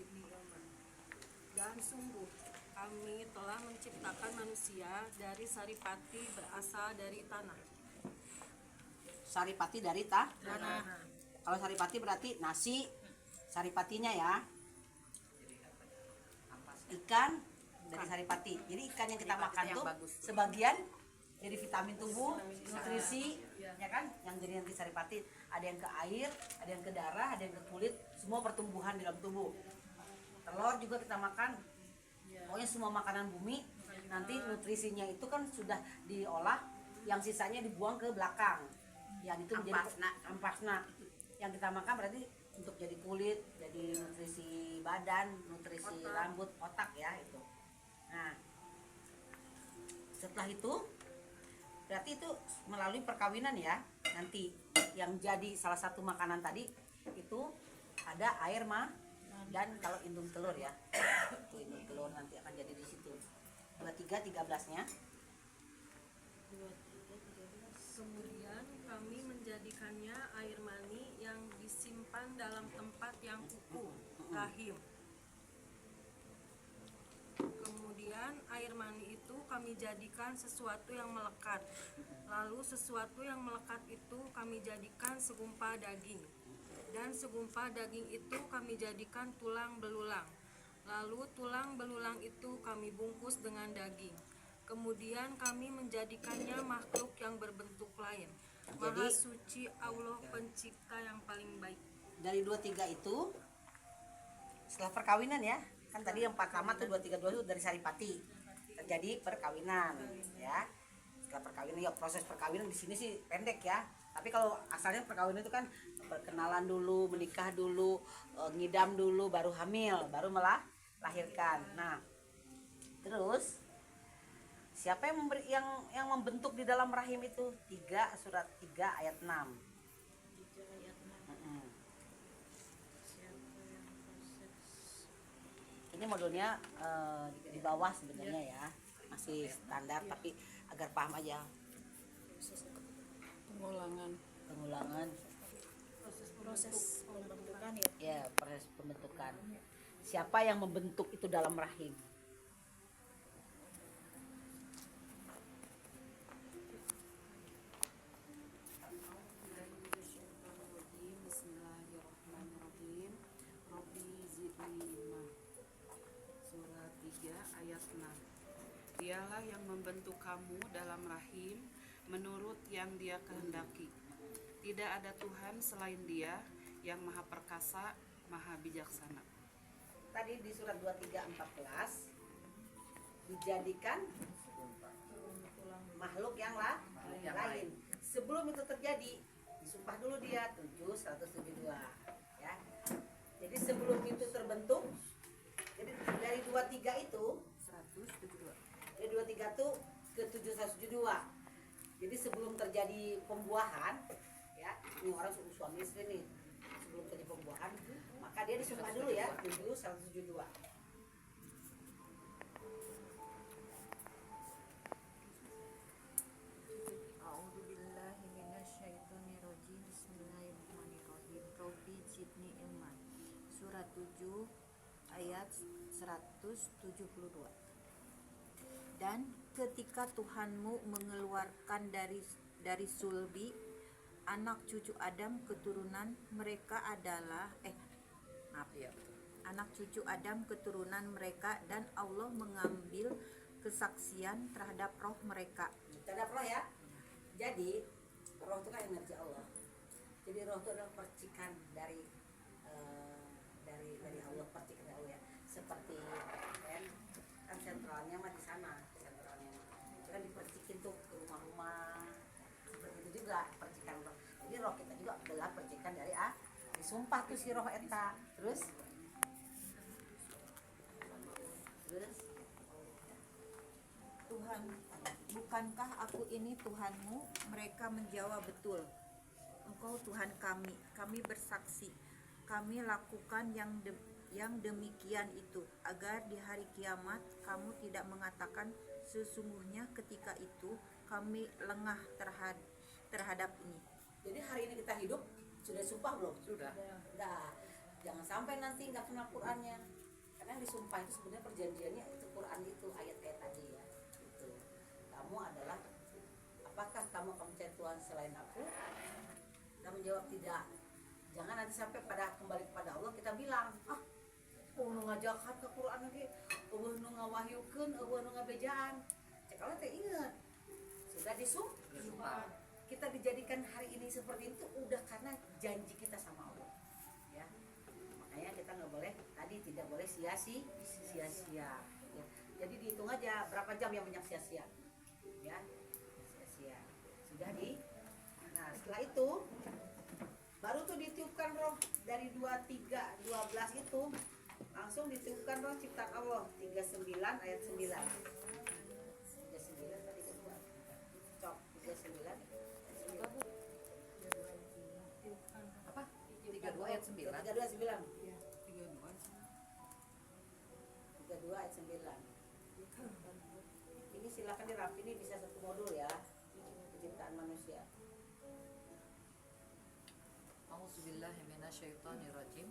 Zidni ilman. Dan sungguh kami telah menciptakan manusia dari saripati berasal dari tanah. Saripati dari tanah. Tanah. Kalau saripati berarti nasi, saripatinya ya. Ikan dari saripati. Jadi ikan yang kita makan tuh sebagian jadi vitamin tubuh, nutrisi, ya kan? Yang jadi nanti saripati. Ada yang ke air, ada yang ke darah, ada yang ke kulit, semua pertumbuhan di dalam tubuh. Telur juga kita makan. Pokoknya semua makanan bumi nanti nutrisinya itu kan sudah diolah, yang sisanya dibuang ke belakang. Yang itu menjadi ampasna. Yang kita makan berarti untuk jadi kulit, jadi nutrisi badan, nutrisi rambut, otak ya itu. Nah, setelah itu berarti itu melalui perkawinan ya. Nanti yang jadi salah satu makanan tadi itu ada air dan kalau indung telur ya. Itu indung telur nanti akan jadi di situ. 23 13-nya. Kemudian kami menjadikannya air mani yang disimpan dalam tempat yang kukuh, rahim. Kemudian air mani itu kami jadikan sesuatu yang melekat. Lalu sesuatu yang melekat itu kami jadikan segumpal daging. Dan segumpal daging itu kami jadikan tulang belulang. Lalu tulang belulang itu kami bungkus dengan daging. Kemudian kami menjadikannya makhluk yang berbentuk lain. Maha suci Allah pencipta yang paling baik. Dari 23 itu setelah perkawinan ya. Kan tadi yang pertama tuh 23 itu dari saripati. Terjadi perkawinan ya. Setelah perkawinan ya, proses perkawinan di sini sih pendek ya. Tapi kalau asalnya perkawinan itu kan perkenalan dulu, menikah dulu, ngidam dulu, baru hamil, baru melahirkan. Nah, terus siapa yang membentuk di dalam rahim itu? Surat 3 ayat 6. Ini modulnya di bawah sebenarnya ya, masih standar tapi agar paham aja. Pengulangan Proses pembentukan ya. ya, proses pembentukan. Siapa yang membentuk itu dalam rahim? Bismillahirrahmanirrahim. Rabbi zidni ilma. Surat 3 ayat 6. Dialah yang membentuk kamu dalam rahim menurut yang Dia kehendaki. Tidak ada Tuhan selain Dia yang Maha Perkasa, Maha Bijaksana. Tadi di surat 23:14 dijadikan makhluk yang lain. Sebelum itu terjadi, disumpah dulu dia 172 ya. Jadi sebelum itu terbentuk, jadi dari 23 itu 172. dari 23 itu ke 7172. Jadi sebelum terjadi pembuahan ya, ini orang suami istri nih, sebelum terjadi pembuahan maka dia disumpah dulu ya 172. A'udzubillahi minasyaitonirrajim. Bismillahirrahmanirrahim. Rabbi zidni ilman. Surat 7 ayat 172. Dan ketika Tuhanmu mengeluarkan dari sulbi anak cucu Adam keturunan mereka adalah anak cucu Adam keturunan mereka, dan Allah mengambil kesaksian terhadap roh mereka. Terhadap roh ya. Jadi roh itu kan energi Allah. Jadi roh itu adalah percikan dari Allah, percikan dari Allah ya. Seperti kan sentralnya mah di sana, sentralnya mah. Itu kan dipercikin tuh ke rumah-rumah. Seperti itu juga percikan roh. Jadi roh kita juga adalah percikan dari disumpah tuh si roh eta. Terus Tuhan, bukankah aku ini Tuhanmu? Mereka menjawab, betul, Engkau Tuhan kami. Kami bersaksi, kami lakukan yang demikian itu, agar di hari kiamat kamu tidak mengatakan, sesungguhnya ketika itu kami lengah terhadap ini. jadi hari ini kita hidup sudah sumpah belum? Sudah. Nah, Jangan sampai nanti nggak kena Qurannya. Karena yang disumpah itu sebenarnya perjanjiannya itu Quran itu ayat-ayat tadi ya. Gitu. Kamu adalah, apakah kamu akan mencari Tuhan selain aku? Kita menjawab tidak. Jangan nanti sampai pada kembali kepada Allah kita bilang, nu ngajakan ke Quran lagi, nu ngawahyukeun, nu ngabejaan. Cek Allah teh ingat. Sudah disumpah. Kita dijadikan hari ini seperti itu udah karena janji kita sama Allah. Ya. Makanya kita nggak boleh tadi tidak boleh sia-sia. Ya. Jadi dihitung aja berapa jam yang banyak sia-sia. Ya. Sia-sia. Sudah di. Nah, setelah itu baru tuh ditiupkan roh dari 23 12 itu langsung ditiupkan roh ciptaan Allah 39 ayat 9. 39 tadi kedua. Cok 39 ayat 9. Apa? 32 ayat 9. 32 ayat 9. Iya, 32 ayat 9. Ini silakan dirapi, ini bisa satu modul ya. Penciptaan manusia. A'udzubillahi minasyaitonirrajim.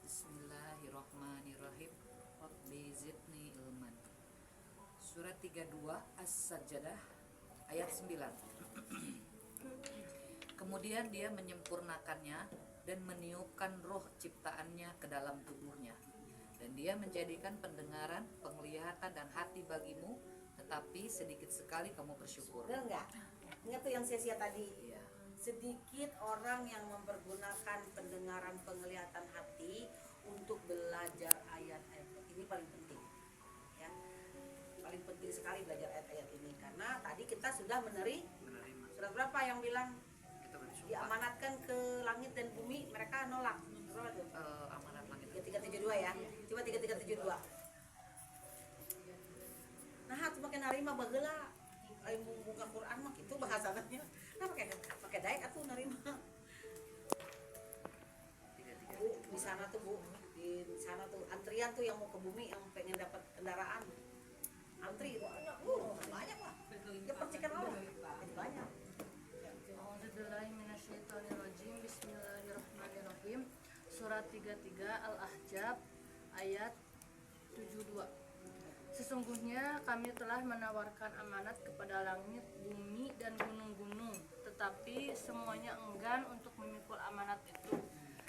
Bismillahirrahmanirrahim. Rabbi zidni ilman. Surat 32 As-Sajdah ayat 9. Kemudian dia menyempurnakannya dan meniupkan roh ciptaannya ke dalam tubuhnya. Dan dia menjadikan pendengaran, penglihatan dan hati bagimu, tetapi sedikit sekali kamu bersyukur. Benar nggak? Ingat tuh yang sia-sia tadi. Iya. Sedikit orang yang mempergunakan pendengaran, penglihatan hati untuk belajar ayat-ayat ini paling penting. Ya, paling penting sekali belajar ayat-ayat ini karena tadi kita sudah menerima. Surat berapa yang bilang diamanatkan ke langit dan bumi, mereka nolak. Berapa tuh? Amanat langit. 3372 ya. Coba 3372. Nah, semakin narima bageula ayo buka Quran mah gitu bahasanya. Nah, pakai daek atuh narima. Bu, di sana tuh Bu, di sana tuh antrian tuh yang mau ke bumi yang pengen dapat kendaraan. Antri banyak lah. Ya percikan Allah. Banyak. A'udzubillahiminasyaitonirrajim. Bismillahirrahmanirrahim. Surat 33 Al-Ahzab ayat 72. Sesungguhnya kami telah menawarkan amanat kepada langit, bumi, dan gunung-gunung, tetapi semuanya enggan untuk memikul amanat itu,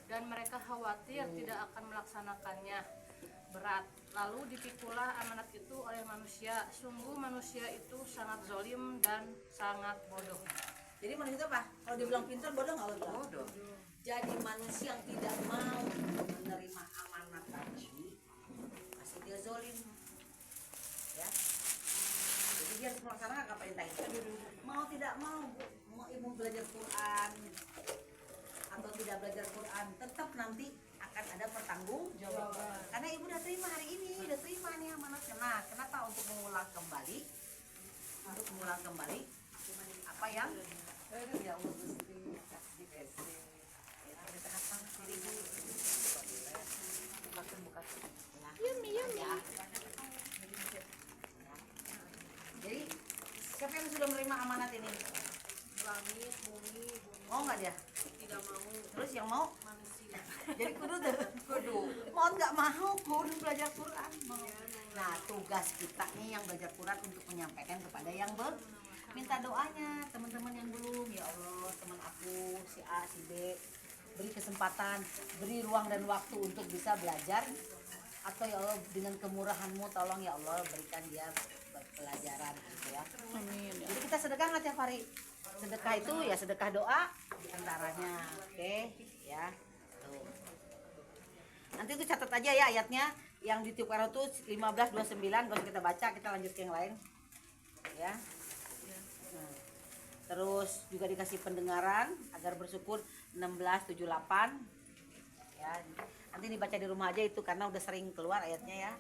dan mereka khawatir tidak akan melaksanakannya. Berat. Lalu dipikulah amanat itu oleh manusia. Sungguh manusia itu sangat zalim dan sangat bodoh. Jadi manusia itu apa? Kalau dibilang pintar bodoh nggak bodoh? Bodoh. Jadi manusia yang tidak mau menerima amanat tadi, pasti dia zalim. Ya. Jadi dia harus melaksanakan apa perintah itu. Mau tidak mau ibu belajar Quran atau tidak belajar Quran, tetap nanti akan ada pertanggungjawaban. Karena ibu udah terima hari ini, udah terima nih amanatnya. Nah, kenapa untuk mengulang kembali? Untuk mengulang kembali apa yang ya Allah Gusti kasih kasih. Jadi siapa yang sudah menerima amanat ini? Langit, bumi, Mau nggak dia? tidak mau Terus yang mau? manusia. Jadi kudu mau nggak mau kudu belajar Quran. Nah, tugas kita nih yang belajar Quran untuk menyampaikan kepada yang minta doanya teman-teman yang belum. Ya Allah, teman aku si A si B, beri kesempatan, beri ruang dan waktu untuk bisa belajar. Atau ya Allah, dengan kemurahan-Mu tolong ya Allah berikan dia pelajaran gitu ya. Amin. Jadi kita sedekah nggak tiap hari? Sedekah itu ya sedekah doa diantaranya. Oke ya. Tuh. Nanti itu catat aja ya ayatnya yang ditiupkan itu 15:29, gak usah kita baca, kita lanjut ke yang lain ya. Nah, terus juga dikasih pendengaran agar bersyukur 16:78 ya. Nanti dibaca di rumah aja itu karena udah sering keluar ayatnya ya.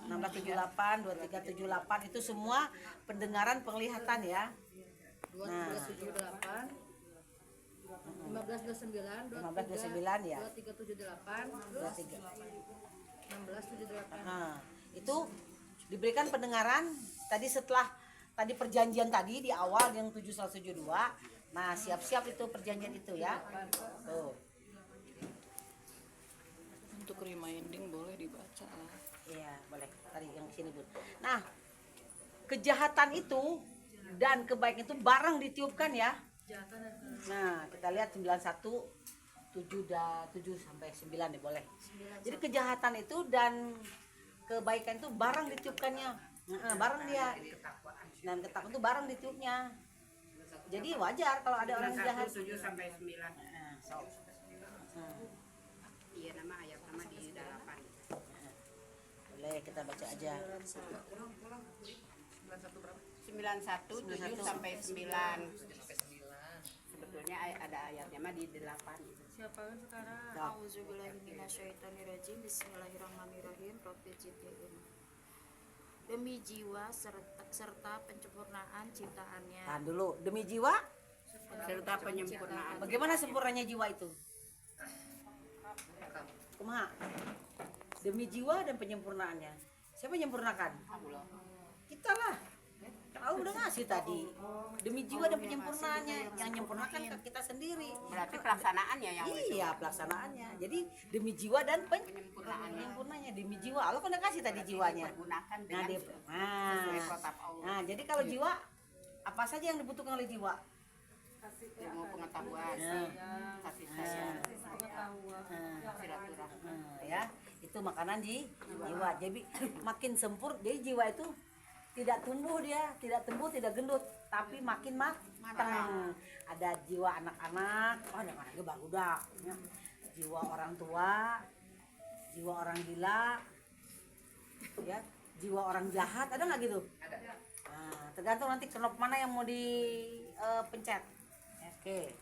16:78, 23:78 itu semua pendengaran penglihatan ya. 1278 1529 15:29 ya. 2378 23. 1678. Nah, itu diberikan pendengaran tadi setelah tadi perjanjian tadi di awal yang 7172. Nah, siap-siap itu perjanjian itu ya. Tuh. untuk reminding boleh dibaca lah. Iya, boleh. Tadi yang di sini, Bun. Nah, kejahatan itu dan kebaikan itu bareng ditiupkan ya. Nah, kita lihat 91 7 sampai 9 nih boleh. Jadi kejahatan itu dan kebaikan itu bareng ditiupkannya. Nah, bareng dia. Dan ketakutan itu bareng ditiupnya. Jadi wajar kalau ada orang jahat. 7 sampai 9. Nah, so. Iya, nama ayat nama di 8. Boleh kita baca aja. 91 7 sampai 9. Sebetulnya ada ayatnya mah di 8. Siapa kan sekarang? Auzubillahiminasyaitonirrajim. Bismillahirrahmanirrahim. Rabbil jiddin. Demi jiwa serta penyempurnaan ciptaannya. Tahan dulu. Demi jiwa, Serta penyempurnaan. bagaimana sempurnanya jiwa itu? Kumaha? Demi jiwa dan penyempurnaannya. Siapa yang menyempurnakan? Allah. Kita lah. Kan Allah udah ngasih tadi. Demi jiwa dan penyempurnaannya. Yang menyempurnakan kan kita sendiri. Berarti pelaksanaannya yang Iya, pelaksanaannya. Jadi demi jiwa dan penyempurnanya. Demi jiwa. Allah kan udah kasih tadi jiwanya. gunakan Nah, dengan sesuai protap Allah. nah, jadi kalau jiwa, apa saja yang dibutuhkan oleh jiwa? Ilmu pengetahuan, kasih sayang, silaturahmi. Ya, itu makanan di jiwa. Jadi makin sempur, jadi jiwa itu tidak tumbuh dia, tidak tumbuh, tidak gendut, tapi makin matang. Ada jiwa anak-anak, oh anak-anaknya barudak, ya. Jiwa orang tua, jiwa orang gila, ya, jiwa orang jahat, ada nggak gitu? Ada. Nah, tergantung nanti knop mana yang mau dipencet. Oke,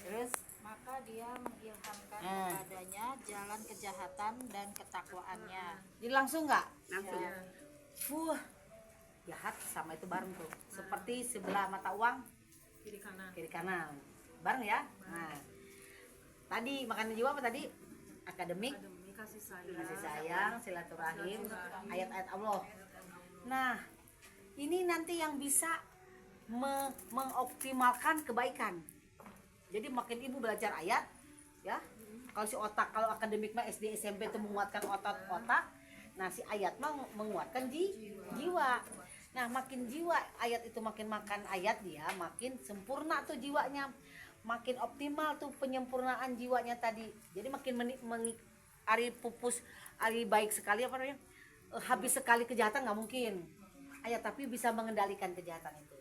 terus Maka dia mengilhamkan Hmm. kepadanya jalan kejahatan dan ketakwaannya. jadi langsung nggak? Langsung. Wah, jahat sama itu bareng tuh. Seperti sebelah mata uang Kiri kanan. kiri kanan, bareng ya. Nah, tadi makanan jiwa apa tadi? Akademik, Demi kasih sayang. kasih sayang, silaturahim, ayat-ayat Allah. Nah, ini nanti yang bisa mengoptimalkan kebaikan. Jadi makin ibu belajar ayat, ya. Kalau si otak, kalau akademik mah SD SMP itu menguatkan otak, nah si ayat mah menguatkan jiwa. Nah, makin jiwa ayat itu makin makan ayat dia, makin sempurna tuh jiwanya, makin optimal tuh penyempurnaan jiwanya tadi. Jadi makin ari pupus, ari baik sekali apa namanya? Habis sekali kejahatan nggak mungkin. Ayat tapi bisa mengendalikan kejahatan itu.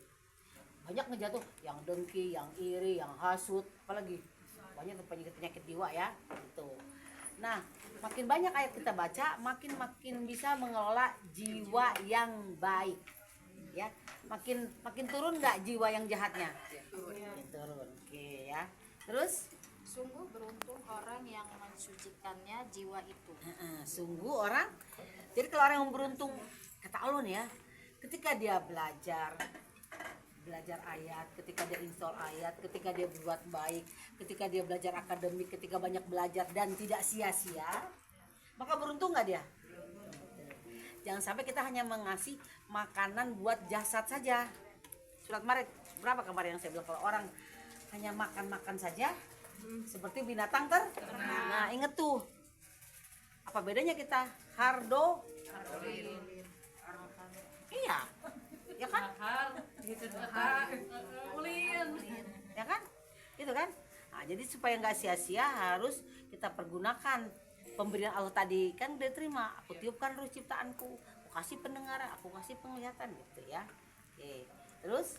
Banyak ngejatuh yang dengki, yang iri, yang hasut, apalagi banyak penyakit jiwa ya gitu. Nah, makin banyak ayat kita baca, makin bisa mengelola jiwa yang baik, ya. Makin turun nggak jiwa yang jahatnya? Turun, oke ya. Terus, Sungguh beruntung orang yang mensucikannya jiwa itu. sungguh orang. Jadi kalau orang yang beruntung, kata Allah nih ya, ketika dia belajar ayat, ketika dia install ayat, ketika dia berbuat baik, ketika dia belajar akademik, ketika banyak belajar dan tidak sia-sia, maka beruntung nggak dia? Jangan sampai kita hanya mengasih makanan buat jasad saja. Surat Maryam berapa kemarin yang saya bilang kalau orang hanya makan saja seperti binatang ternak. Nah, inget tuh. Apa bedanya kita? Iya. Ya kan? Ya kan? Gitu kan? Nah, jadi supaya nggak sia-sia harus kita pergunakan pemberian Allah tadi. Kan udah terima, aku tiupkan ruh ciptaanku, aku kasih pendengaran, aku kasih penglihatan gitu ya. Oke. Terus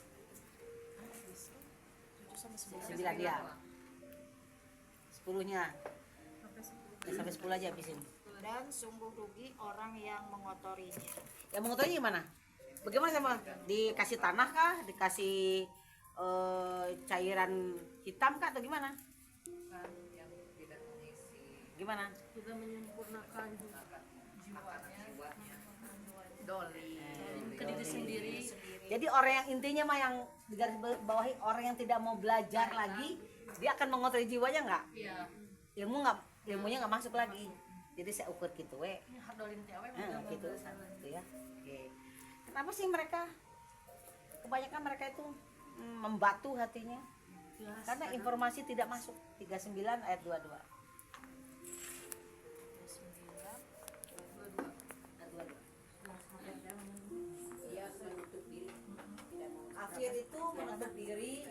9 ya. 10-nya. Ya, sampai 10 aja habisin. Dan sungguh rugi orang yang mengotorinya. Yang mengotorinya gimana? Bagaimana sama? Dikasih tanah kah? Dikasih cairan hitam kah atau gimana? Yang tidak mengisi Gimana? Sudah menyempurnakan doli. ke diri sendiri. Jadi orang yang intinya mah yang di garis bawahi orang yang tidak mau belajar lagi, dia akan mengotori jiwanya nggak? Iya. Ilmunya nggak masuk lagi. Jadi saya ukur gitu, gitu ya. Oke. Kenapa sih mereka? Kebanyakan mereka itu membatu hatinya, karena informasi tidak masuk. 39 ayat 22. Afir itu menutup diri,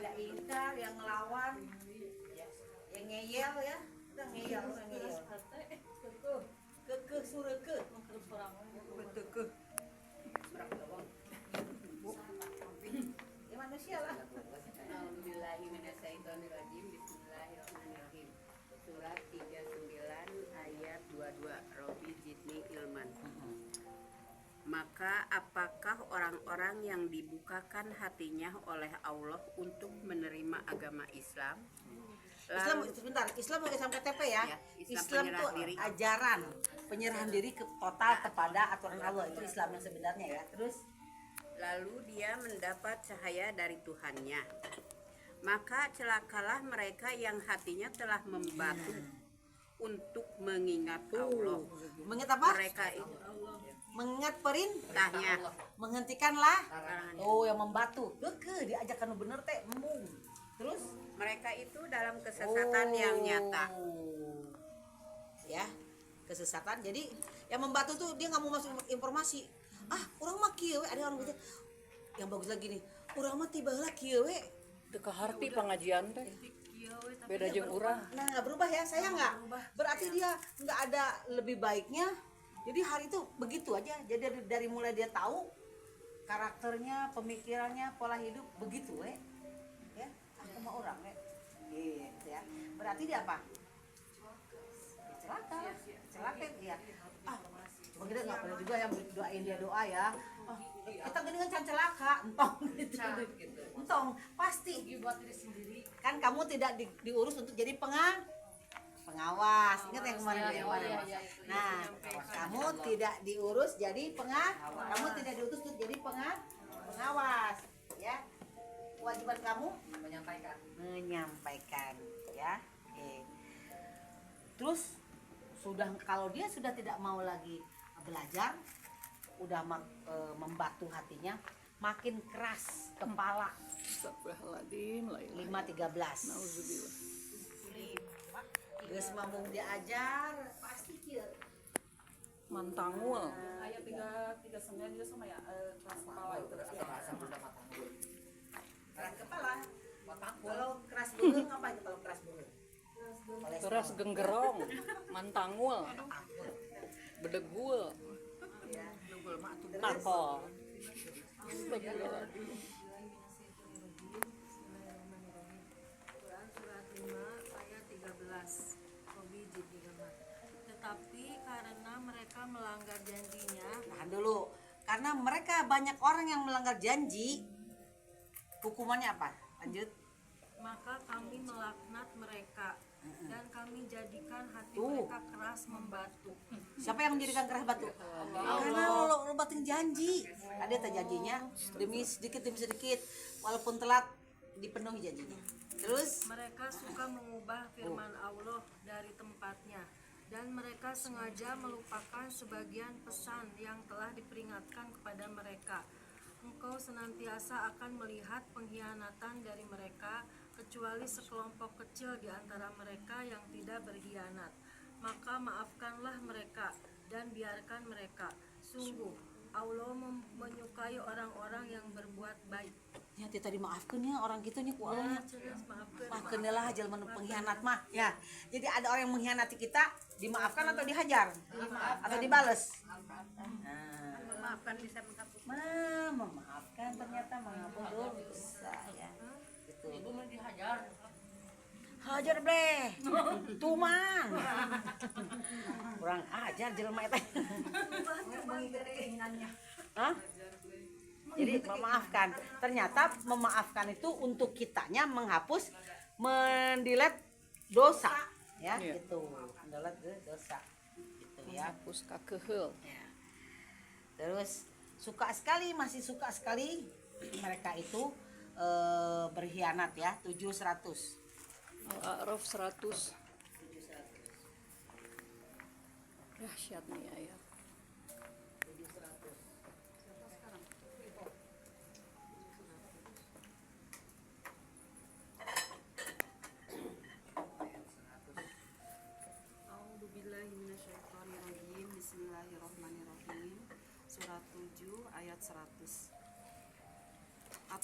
yang ingkar, yang ngelawan, yang ngeyel ya, udah ngeyel. Kekeh sureke. Betekeh. Ya manusia lah. A'udzubillahiminasyaitonirrajim. Bismillahirrahmanirrahim. Surat 39 ayat 22. Robi Jidni Ilman. Maka apakah orang-orang yang dibukakan hatinya oleh Allah untuk menerima agama Islam? Islam sebentar, Islam bukan Islam KTP ya. Ya, Islam Islam penyerah tuh diri. ajaran penyerahan diri total kepada aturan Allah, itu Islam yang sebenarnya ya. Terus Lalu dia mendapat cahaya dari Tuhannya. Maka celakalah mereka yang hatinya telah membatu untuk mengingat Allah. mengingat apa? Mereka itu Mengingat perintahnya, tanya menghentikanlah. Oh, yang membatu. Kekeh diajak anu bener teh embung. Terus mereka itu dalam kesesatan yang nyata. Ya, kesesatan. Jadi yang membatu tuh dia nggak mau masuk informasi. Ah, orang mah kieu we, ada orang gitu. Yang bagus lagi nih. Orang mah tiba heula kieu we. Teu kaharti pengajian teh. Beda jeung urang. Nah, nggak berubah ya, saya nggak. Berarti dia nggak ada lebih baiknya. Jadi hari itu begitu aja. Jadi dari mulai dia tahu karakternya, pemikirannya, pola hidup begitu we. Ya, aku mau orang we. Gitu ya. Berarti dia apa? Celaka. Celaka dia. Ah, cuma kita nggak pernah juga yang doain dia doa ya. Oh, kita geningan can celaka, entong gitu. Entong pasti buat diri sendiri. Kan kamu tidak diurus untuk jadi pengawas. Ingat yang kemarin yang kemarin. Nah, kamu tidak diurus jadi kamu tidak diutus untuk jadi pengawas, ya. Kewajiban kamu menyampaikan, ya. Terus kalau dia sudah tidak mau lagi belajar, udah membatu hatinya, makin keras kepala. Astagfirullahaladzim. 5:13. Nauzubillah. Geus mamung diajar pasti kieu. Mantangul. Ayat 339 juga sama ya, keras kepala itu. Keras kepala. Kalau keras beureung apa itu kalau keras beureung? Keras genggerong. Mantangul. Bedegul. Takol. Astagfirullahaladzim. Quran surat 5 ayat 13. Robi Jidni Ilman. Tetapi karena mereka melanggar janjinya, Tahan dulu. Karena mereka banyak orang yang melanggar janji, hukumannya apa? Lanjut. maka kami melaknat mereka dan kami jadikan hati Tuh. mereka keras membatu. Siapa yang menjadikan keras batu? Karena lo batin janji. Ada janjinya demi sedikit walaupun telat dipenuhi janjinya. Terus Mereka suka mengubah firman Allah dari tempatnya dan mereka sengaja melupakan sebagian pesan yang telah diperingatkan kepada mereka. Engkau senantiasa akan melihat pengkhianatan dari mereka, kecuali sekelompok kecil di antara mereka yang tidak berkhianat. Maka maafkanlah mereka dan biarkan mereka. Sungguh Allah menyukai orang-orang yang berbuat baik. ya kita dimaafkan ya orang gitu nya ku Allah nya. Maafkan. Maafkan lah jelema nu pengkhianat mah ya. Jadi ada orang yang mengkhianati kita, dimaafkan atau dihajar? Atau dibales? Maafkan bisa menghapus. Memaafkan ternyata menghapus dosa ya. Gitu. Ibu mau dihajar. Hajar bleh. Tumang. Kurang ajar jelema eta. Hah? Jadi memaafkan. Ternyata memaafkan itu untuk kitanya menghapus, mendelete dosa, ya, Iya. gitu. Mendelete dosa. Gitu ya. Hapus kakeheul. Ya. Terus masih suka sekali mereka itu berkhianat ya. 700. Al-A'raf 100. Dahsyat nih ayat. A'udzubillahiminasyaitonirrajim. Bismillahirrahmanirrahim. Surat 7 ayat 100.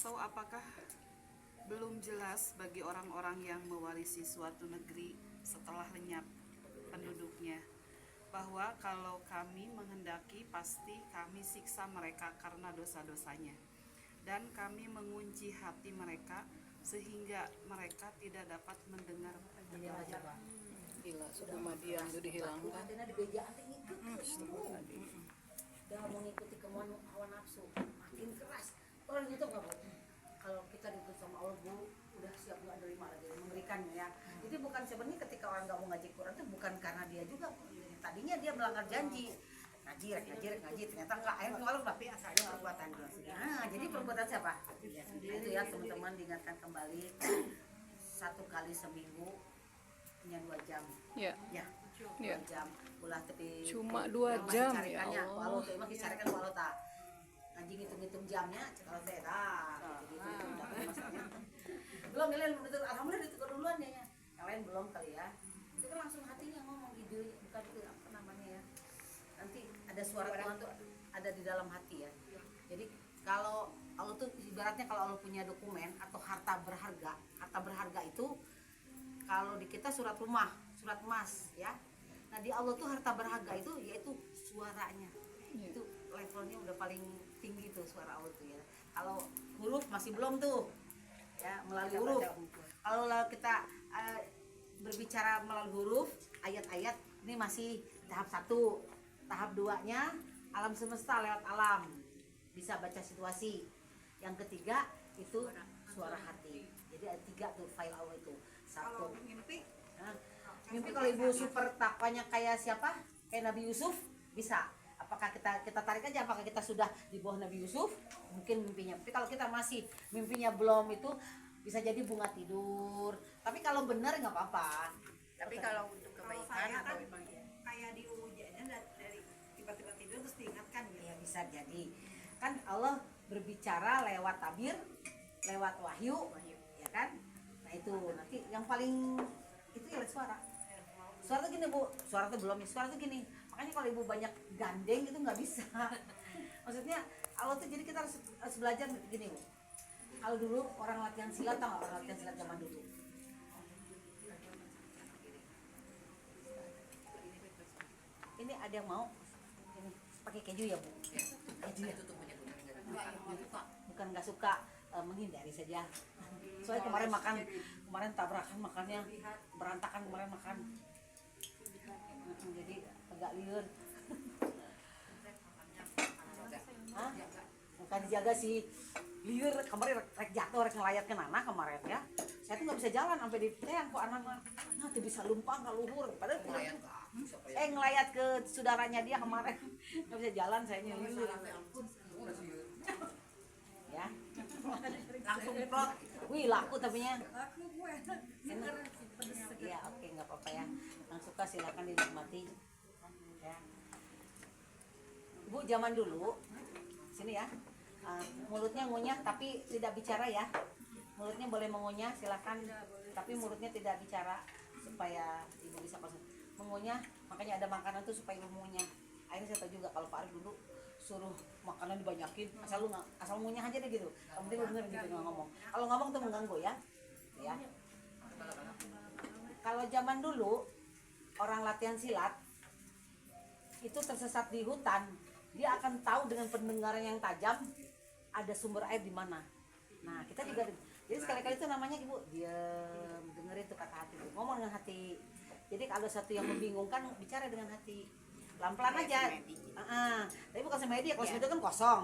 Atau apakah belum jelas bagi orang-orang yang mewarisi suatu negeri setelah lenyap penduduknya, bahwa kalau kami menghendaki pasti kami siksa mereka karena dosa-dosanya, dan kami mengunci hati mereka sehingga mereka tidak dapat mendengar. Gila, sudah Madian itu dihilangkan. Artinya di beja nanti ngikut udah mau ngikuti kemauan hawa nafsu makin keras. Orang itu nggak boleh. Kalau kita dituntut sama Allah, Bu, udah siap nggak nerima lagi memberikannya ya. Jadi bukan sebenarnya ketika orang nggak mau ngaji Quran itu bukan karena dia juga, tadinya dia melanggar janji ngaji, ternyata enggak, akhirnya malu tapi asalnya perbuatan dia. Nah, jadi perbuatan siapa? Nah, itu ya teman-teman, diingatkan kembali 1 kali seminggu punya 2 jam. Ya. Ya, 2 Ya. jam ulah tapi Cuma 2 jam ya Allah. Walau tuh emang dicarikan walau tak ngaji ngitung-ngitung jamnya kalau saya gitu masalahnya. Belum ini alhamdulillah itu keduluan ya. Yang lain belum kali ya. Itu kan langsung hatinya ngomong ide, bukan itu apa namanya ya. Nanti ada suara Tuhan tuh ada di dalam hati ya. Jadi kalau Allah tuh ibaratnya kalau Allah punya dokumen atau harta berharga itu kalau di kita surat rumah, surat emas ya. Nah di Allah tuh harta berharga itu yaitu suaranya. Itu levelnya udah paling tinggi tuh suara Allah tuh ya. Kalau huruf masih belum tuh ya, melalui huruf. Kalau kita berbicara melalui huruf, ayat-ayat ini masih tahap 1. Tahap 2-nya alam semesta lewat alam, bisa baca situasi. Yang ketiga itu suara hati. Jadi ada 3 tuh file Allah itu. 1 mimpi. Mimpi kalau ibu super takwanya kayak siapa? Kayak Nabi Yusuf bisa. Apakah kita tarik aja apakah kita sudah di bawah Nabi Yusuf? Mungkin mimpinya. Tapi kalau kita masih mimpinya belum, itu bisa jadi bunga tidur. Tapi kalau benar nggak apa-apa. Tapi kalau untuk kebaikan atau kayak diujiannya dari tiba-tiba tidur terus diingatkan gitu. Ya bisa jadi. Kan Allah berbicara lewat tabir, lewat wahyu, ya kan? Nah itu nanti yang paling itu ya suara. Suara tuh gini Bu, suara tuh belum, suara tuh gini. Makanya kalau ibu banyak gandeng itu nggak bisa. Maksudnya Allah tuh jadi kita harus belajar gini Bu. Kalau dulu orang latihan silat, tau nggak orang latihan silat zaman dulu? Ini ada yang mau? Ini pakai keju ya Bu? Keju ya? Bukan nggak suka, menghindari saja. Soalnya kemarin tabrakan makannya berantakan kemarin makan. Jadi agak liur. Hah? Bukan dijaga sih, liur kemarin rek jatuh, rek ngelayat ke Nana kemarin ya. Saya tuh nggak bisa jalan sampai di teang kok anak-anak. Nah, tuh bisa lumpang ke luhur. Padahal ngelayat ke saudaranya dia kemarin. Nggak bisa jalan, saya liur. Ya. Langsung plot. Wih, laku tapinya. Ya, oke, nggak apa-apa ya. Yang suka silakan dinikmati. Ya. Bu, zaman dulu sini ya. Mulutnya ngunyah tapi tidak bicara ya. Mulutnya boleh mengunyah, silakan. Tapi mulutnya tidak bicara supaya ibu bisa mengunyah. Makanya ada makanan tuh supaya ibu mengunyah. Akhirnya saya tahu juga kalau Pak Arif dulu suruh makanan dibanyakin, asal ngunyah aja deh gitu. Yang penting bener gitu nggak ngomong. Kalau ngomong tuh mengganggu ya. Ya. Kalau zaman dulu orang latihan silat itu tersesat di hutan, dia akan tahu dengan pendengaran yang tajam ada sumber air di mana. Nah kita juga, jadi sekali-kali itu namanya ibu diam, dengerin tuh kata hati, ngomong dengan hati. Jadi kalau satu yang membingungkan bicara dengan hati, pelan-pelan aja. Tapi bukan semedi, kalau semedi kan kosong.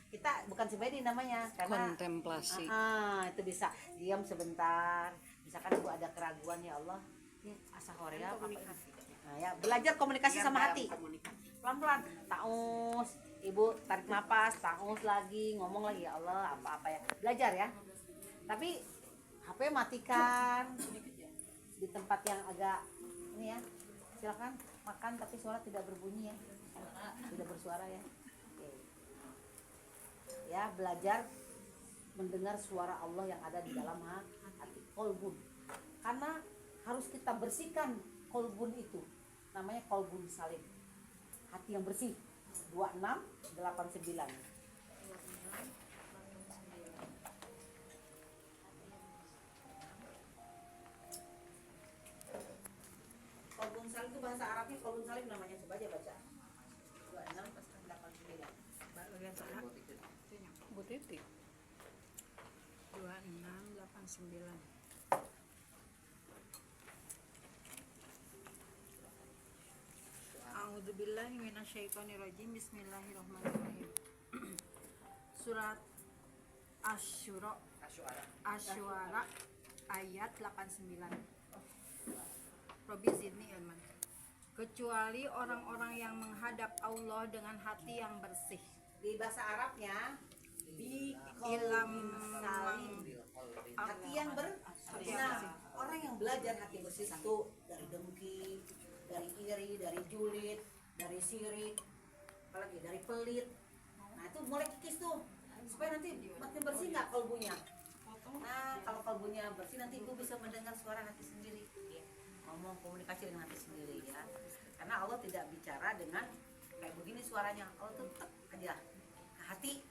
Kita bukan semedi namanya, karena kontemplasi. Itu bisa diam sebentar. Misalkan ibu ada keraguan, ya Allah, ini asa horea apa ini? Nah, ya belajar komunikasi sama hati. Pelan-pelan, taus, ibu tarik napas, taus lagi, ngomong lagi, ya Allah, apa-apa ya. Belajar ya. Tapi HP matikan di tempat yang agak ini ya. Silakan makan tapi suara tidak berbunyi ya. Tidak bersuara ya. Oke. Ya, belajar mendengar suara Allah yang ada di dalam hati, kolbun. Karena harus kita bersihkan kolbun itu. Namanya kolbun salim. Hati yang bersih. 2689. salim itu bahasa Arabnya qalbun salim namanya, coba aja baca. 26 pas 89. Bagian tengah. Bu Titi. 2689. A'udzubillahi minasyaitonirrajim. Bismillahirrahmanirrahim. Surat Asy-Syura ayat 89. Robi zidni ilman. Kecuali orang-orang yang menghadap Allah dengan hati yang bersih. Di bahasa Arabnya bi Ilham salim, hati yang nah, orang yang belajar hati bersih itu dari dengki, dari iri, dari julid, dari sirik, apalagi dari pelit. Nah itu mulai kikis tuh supaya nanti makin bersih nggak kalbunya. Nah kalau kalbunya bersih nanti ibu bisa mendengar suara hati sendiri, ngomong komunikasi dengan hati sendiri ya. Karena Allah tidak bicara dengan kayak begini suaranya, Allah tuh tek aja ke hati.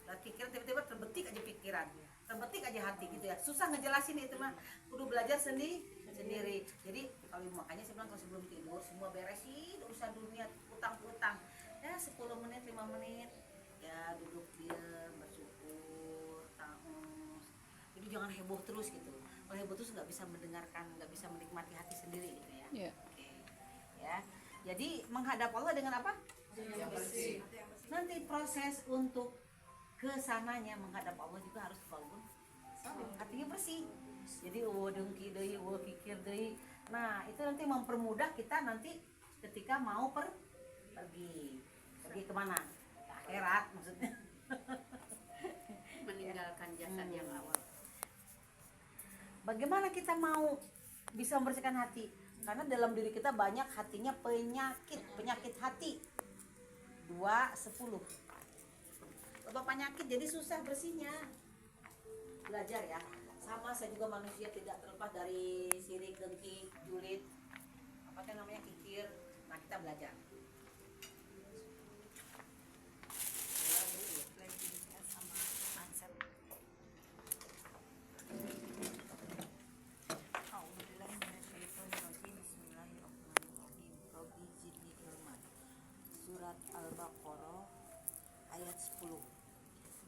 Dan pikiran tiba-tiba terbetik aja pikiran, terbetik aja hati gitu ya. Susah ngejelasin itu mah, kudu belajar sendiri. Jadi kalau makanya saya bilang kalau sebelum tidur semua beresin urusan dunia, utang-utang. Ya 10 menit, 5 menit ya duduk diam, bersyukur, taus. Jadi jangan heboh terus gitu. Kalau heboh terus nggak bisa mendengarkan, nggak bisa menikmati hati sendiri gitu ya. Iya. Oke. Ya. Jadi menghadap Allah dengan apa? Yang bersih. Nanti proses untuk kesananya menghadap Allah juga harus kalbun salim, hatinya bersih. Jadi dengki deui, kikir deui. Nah, itu nanti mempermudah kita nanti ketika mau pergi kemana? Ke akhirat maksudnya. Meninggalkan jasad yang awal. Bagaimana kita mau bisa membersihkan hati? Karena dalam diri kita banyak hatinya penyakit hati. 2:10. Bapak penyakit jadi susah bersihnya. Belajar ya. Sama saya juga manusia tidak terlepas dari sirik, dengki, julid, apa yang namanya kikir. Nah kita belajar. Surat Al-Baqarah ayat 10.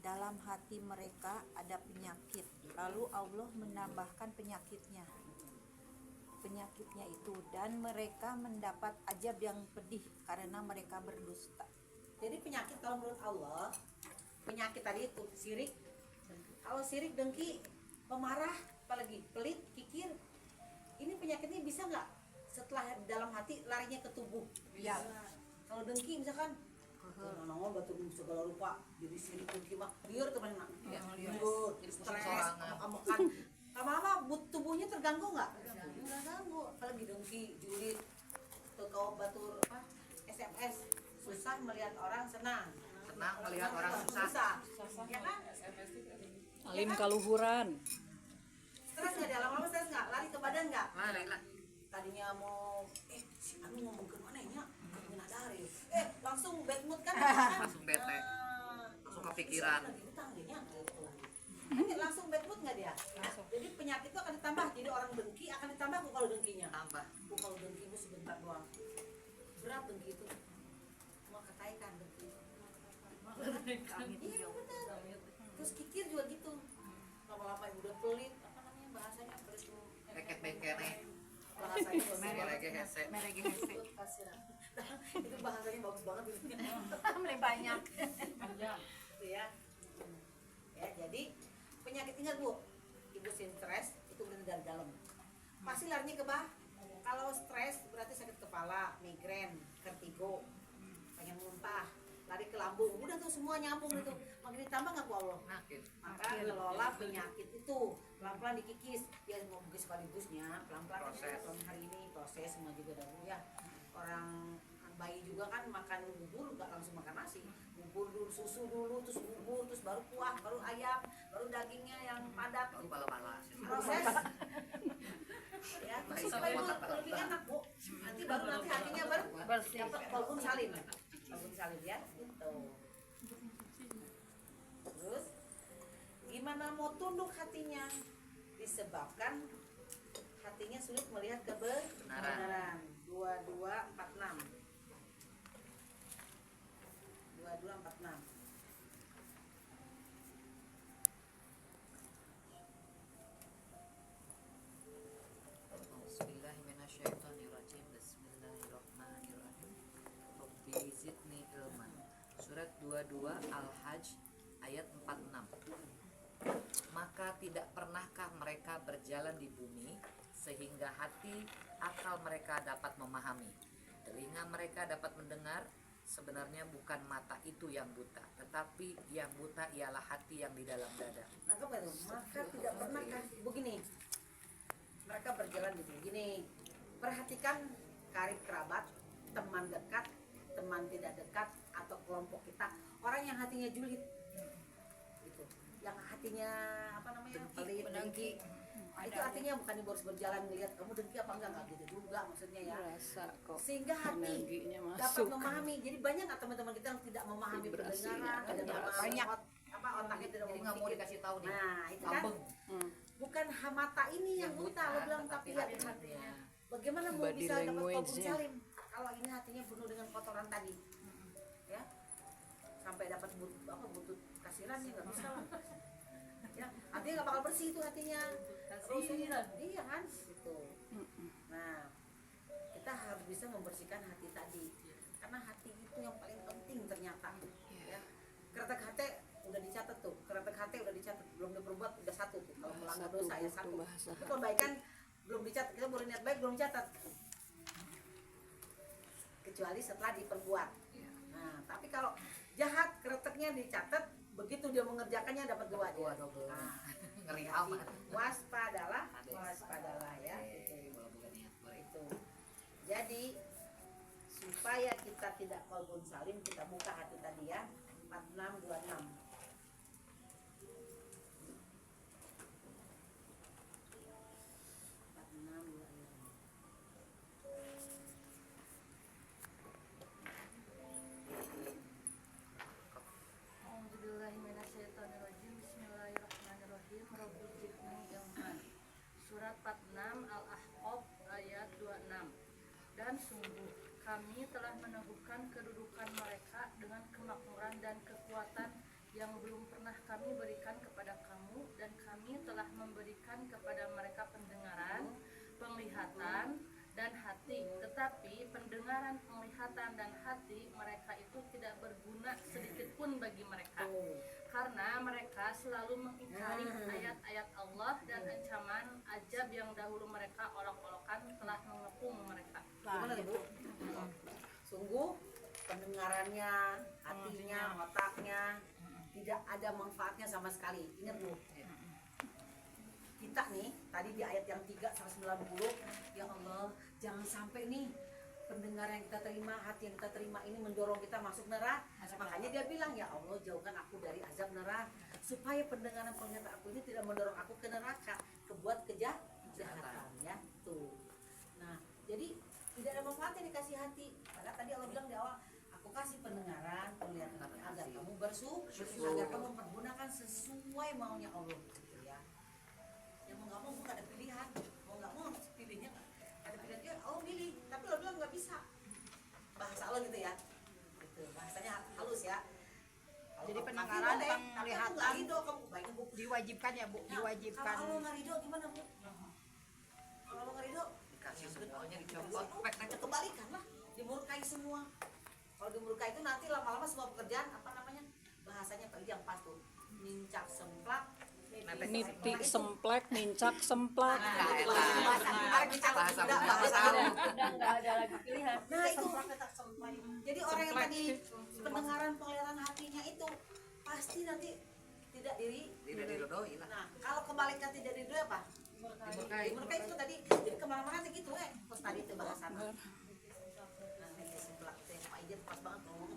Dalam hati mereka ada penyakit, lalu Allah menambahkan penyakitnya itu, dan mereka mendapat azab yang pedih karena mereka berdusta. Jadi penyakit kalau menurut Allah, penyakit tadi itu sirik. Kalau sirik, dengki, pemarah, apalagi pelit, kikir, ini penyakitnya bisa nggak setelah dalam hati larinya ke tubuh? Iya. Kalau dengki misalkan nongol batu segala rupa, jadi sirik dengki mah liur tuh mana? Liur, stres, amek-amekan. Lama-lama tubuhnya terganggu nggak? Nggak ganggu. Apalagi dengki, julid, tuh kau batu apa? SMS, susah melihat orang senang melihat orang susah. Ya kan? Alim kaluhuran. Stres nggak dia? Lama-lama stres nggak? Lari ke badan nggak? Mari lah. Tadinya mau si anu ngomong ke mana ya? Dari langsung bad mood kan? Langsung bete. Nah, Langsung kepikiran. lagi utang dia gitu. Ini langsung bad mood nggak dia? Jadi penyakit itu akan ditambah. Jadi orang dengki akan ditambah kalau dengkinya. Tambah. Kalau dengki itu sebentar doang. Berat dengki itu. Mau ketaikan dengki. Iya benar. Terus kikir juga gitu. Lama-lama udah pelit. Apa namanya bahasanya pelit tuh? Bengket-bengketnya. Bahasanya Merege hese. itu bahasanya bagus banget itu. Mulai banyak. Gitu ya. Ya, jadi penyakit ingat Bu, ibu stres itu berarti dari dalam. Pasti larinya ke bawah. Kalau stres berarti sakit kepala, migrain, vertigo, pengen muntah, lari ke lambung. Udah tuh semua nyambung itu. Makin ditambah nggak Bu Allah? Makin. Maka kelola penyakit itu pelan-pelan dikikis. Ya mau bukis sekaligusnya pelan-pelan Proses. hari ini proses semua juga dah Bu ya. Orang bayi juga kan makan bubur nggak langsung makan nasi, bubur dulu, susu dulu, terus bubur, terus baru kuah, baru ayam, baru dagingnya yang padat. Baru bala-bala. Proses ya, supaya itu lebih enak Bu. Nanti baru nanti hatinya bersih. Dapat kalbun salim ya, gitu. Terus gimana mau tunduk hatinya? Disebabkan hatinya sulit melihat kebenaran. 2246. 2246. Bismillahirrahmanirrahim. Bismillahirrahmanirrahim. Rabbi zidni ilman. Surat 22 Al-Hajj ayat 46. Maka tidak pernahkah mereka berjalan di bumi sehingga hati akal mereka dapat memahami, telinga mereka dapat mendengar? Sebenarnya bukan mata itu yang buta, tetapi yang buta ialah hati yang di dalam dada. Nah, apa itu? Maka tidak pernahkah begini. Mereka berjalan di begini. Perhatikan karib kerabat, teman dekat, teman tidak dekat, atau kelompok kita, orang yang hatinya julid, gitu. Yang hatinya apa namanya? Pelit, dengki. Itu artinya bukan ibu harus berjalan melihat kamu dengki apa enggak gitu juga maksudnya ya. Berasa kok Sehingga hati energinya dapat masuk. memahami. Jadi banyak nggak teman-teman kita yang tidak memahami Vibrasinya pendengaran, kan tidak memahami banyak. apa otaknya tidak Jadi nggak mau memahami. dikasih tahu nih. Nah, itu kan Kampung. bukan mata ini yang buta, lo bilang, tapi hati. hatinya. Bagaimana mau Body bisa dapat language-nya. kabul salim kalau ini hatinya penuh dengan kotoran tadi, ya sampai dapat butut kasiran ya nggak bisa lah. Ya artinya nggak bakal bersih itu hatinya. Kasiran, iya kan, gitu. Nah kita harus bisa membersihkan hati tadi, karena hati itu yang paling penting ternyata. Ya keretek hati udah dicatat tuh, keretek hati udah dicatat, belum diperbuat udah satu tuh. Kalau melanggar Satu dosa ya buku satu. bahasa. Itu kebaikan belum dicatat, kita boleh niat baik belum dicatat kecuali setelah diperbuat. Nah tapi kalau jahat kereteknya dicatat, begitu dia mengerjakannya dapat dua dia. Double. Nah, Ngeri jadi amat. waspadalah ya itu. Kalau bukan niat baik. Itu. Jadi supaya kita tidak qalbun salim, kita buka hati tadi ya 4626. A'udzubillahiminasyaitonirrajim. Bismillahirrahmanirrahim. Rabbi zidni ilman. Surat 46 Al-Ahqaf ayat 26. Dan sungguh kami telah meneguhkan kedudukan mereka dengan kemakmuran dan kekuatan yang belum pernah kami berikan kepada kamu, dan kami telah memberikan kepada mereka pendengaran, penglihatan, dan hati. Tetapi pendengaran, penglihatan, dan hati mereka itu tidak berguna sedikit pun bagi mereka, karena mereka selalu mengingkari ayat-ayat Allah dan ancaman ajab yang dahulu mereka olok-olokan telah mengepung mereka. Gimana tuh, Bu? Sungguh pendengarannya, hatinya, otaknya tidak ada manfaatnya sama sekali. Ingat Bu, kita nih tadi di ayat yang 390, ya Allah jangan sampai nih pendengar yang kita terima, hati yang kita terima ini mendorong kita masuk neraka. Makanya dia bilang, ya Allah jauhkan aku dari azab neraka, supaya pendengaran penglihatan aku ini tidak mendorong aku ke neraka, kebuat kejahatan ya tuh. Nah jadi tidak ada manfaatnya dikasih hati. Padahal tadi Allah bilang di awal, aku kasih pendengaran, penglihatan agar kamu bersyukur, agar kamu pergunakan sesuai maunya Allah gitu ya. Yang mau nggak mau bukan ada pilihan, mau nggak mau pilihnya ada pilihan, ya Allah pilih, tapi Allah bilang nggak bisa. Bahasa Allah gitu ya, gitu. Bahasanya halus ya. Jadi Kalau pendengaran, kamu boleh, tapi penglihatan kamu nggak ridho, kamu baiknya Bu. diwajibkan ya Bu, Nah, diwajibkan. kalau Allah nggak ridho gimana Bu? Kalau Allah nggak ridho, Dikasih semuanya dicopot. itu kebalikan lah, dimurkai semua. Kalau dimurkai itu nanti lama-lama semua pekerjaan apa namanya, bahasanya tadi yang pas tuh, nincak semplak, Niti semplek, nincak semplak. Bahasa Udah nggak ada lagi pilihan. Nah itu, jadi orang yang tadi pendengaran penglihatan hatinya itu pasti nanti tidak Tidak diridhoi lah. Nah kalau kebalikan tidak diridhoi apa? Dimurkai. Dimurkai itu tadi, jadi kemana-mana tuh gitu terus tadi itu bahasan. Nah nincak semplak, Pak Ijat pas banget ngomong.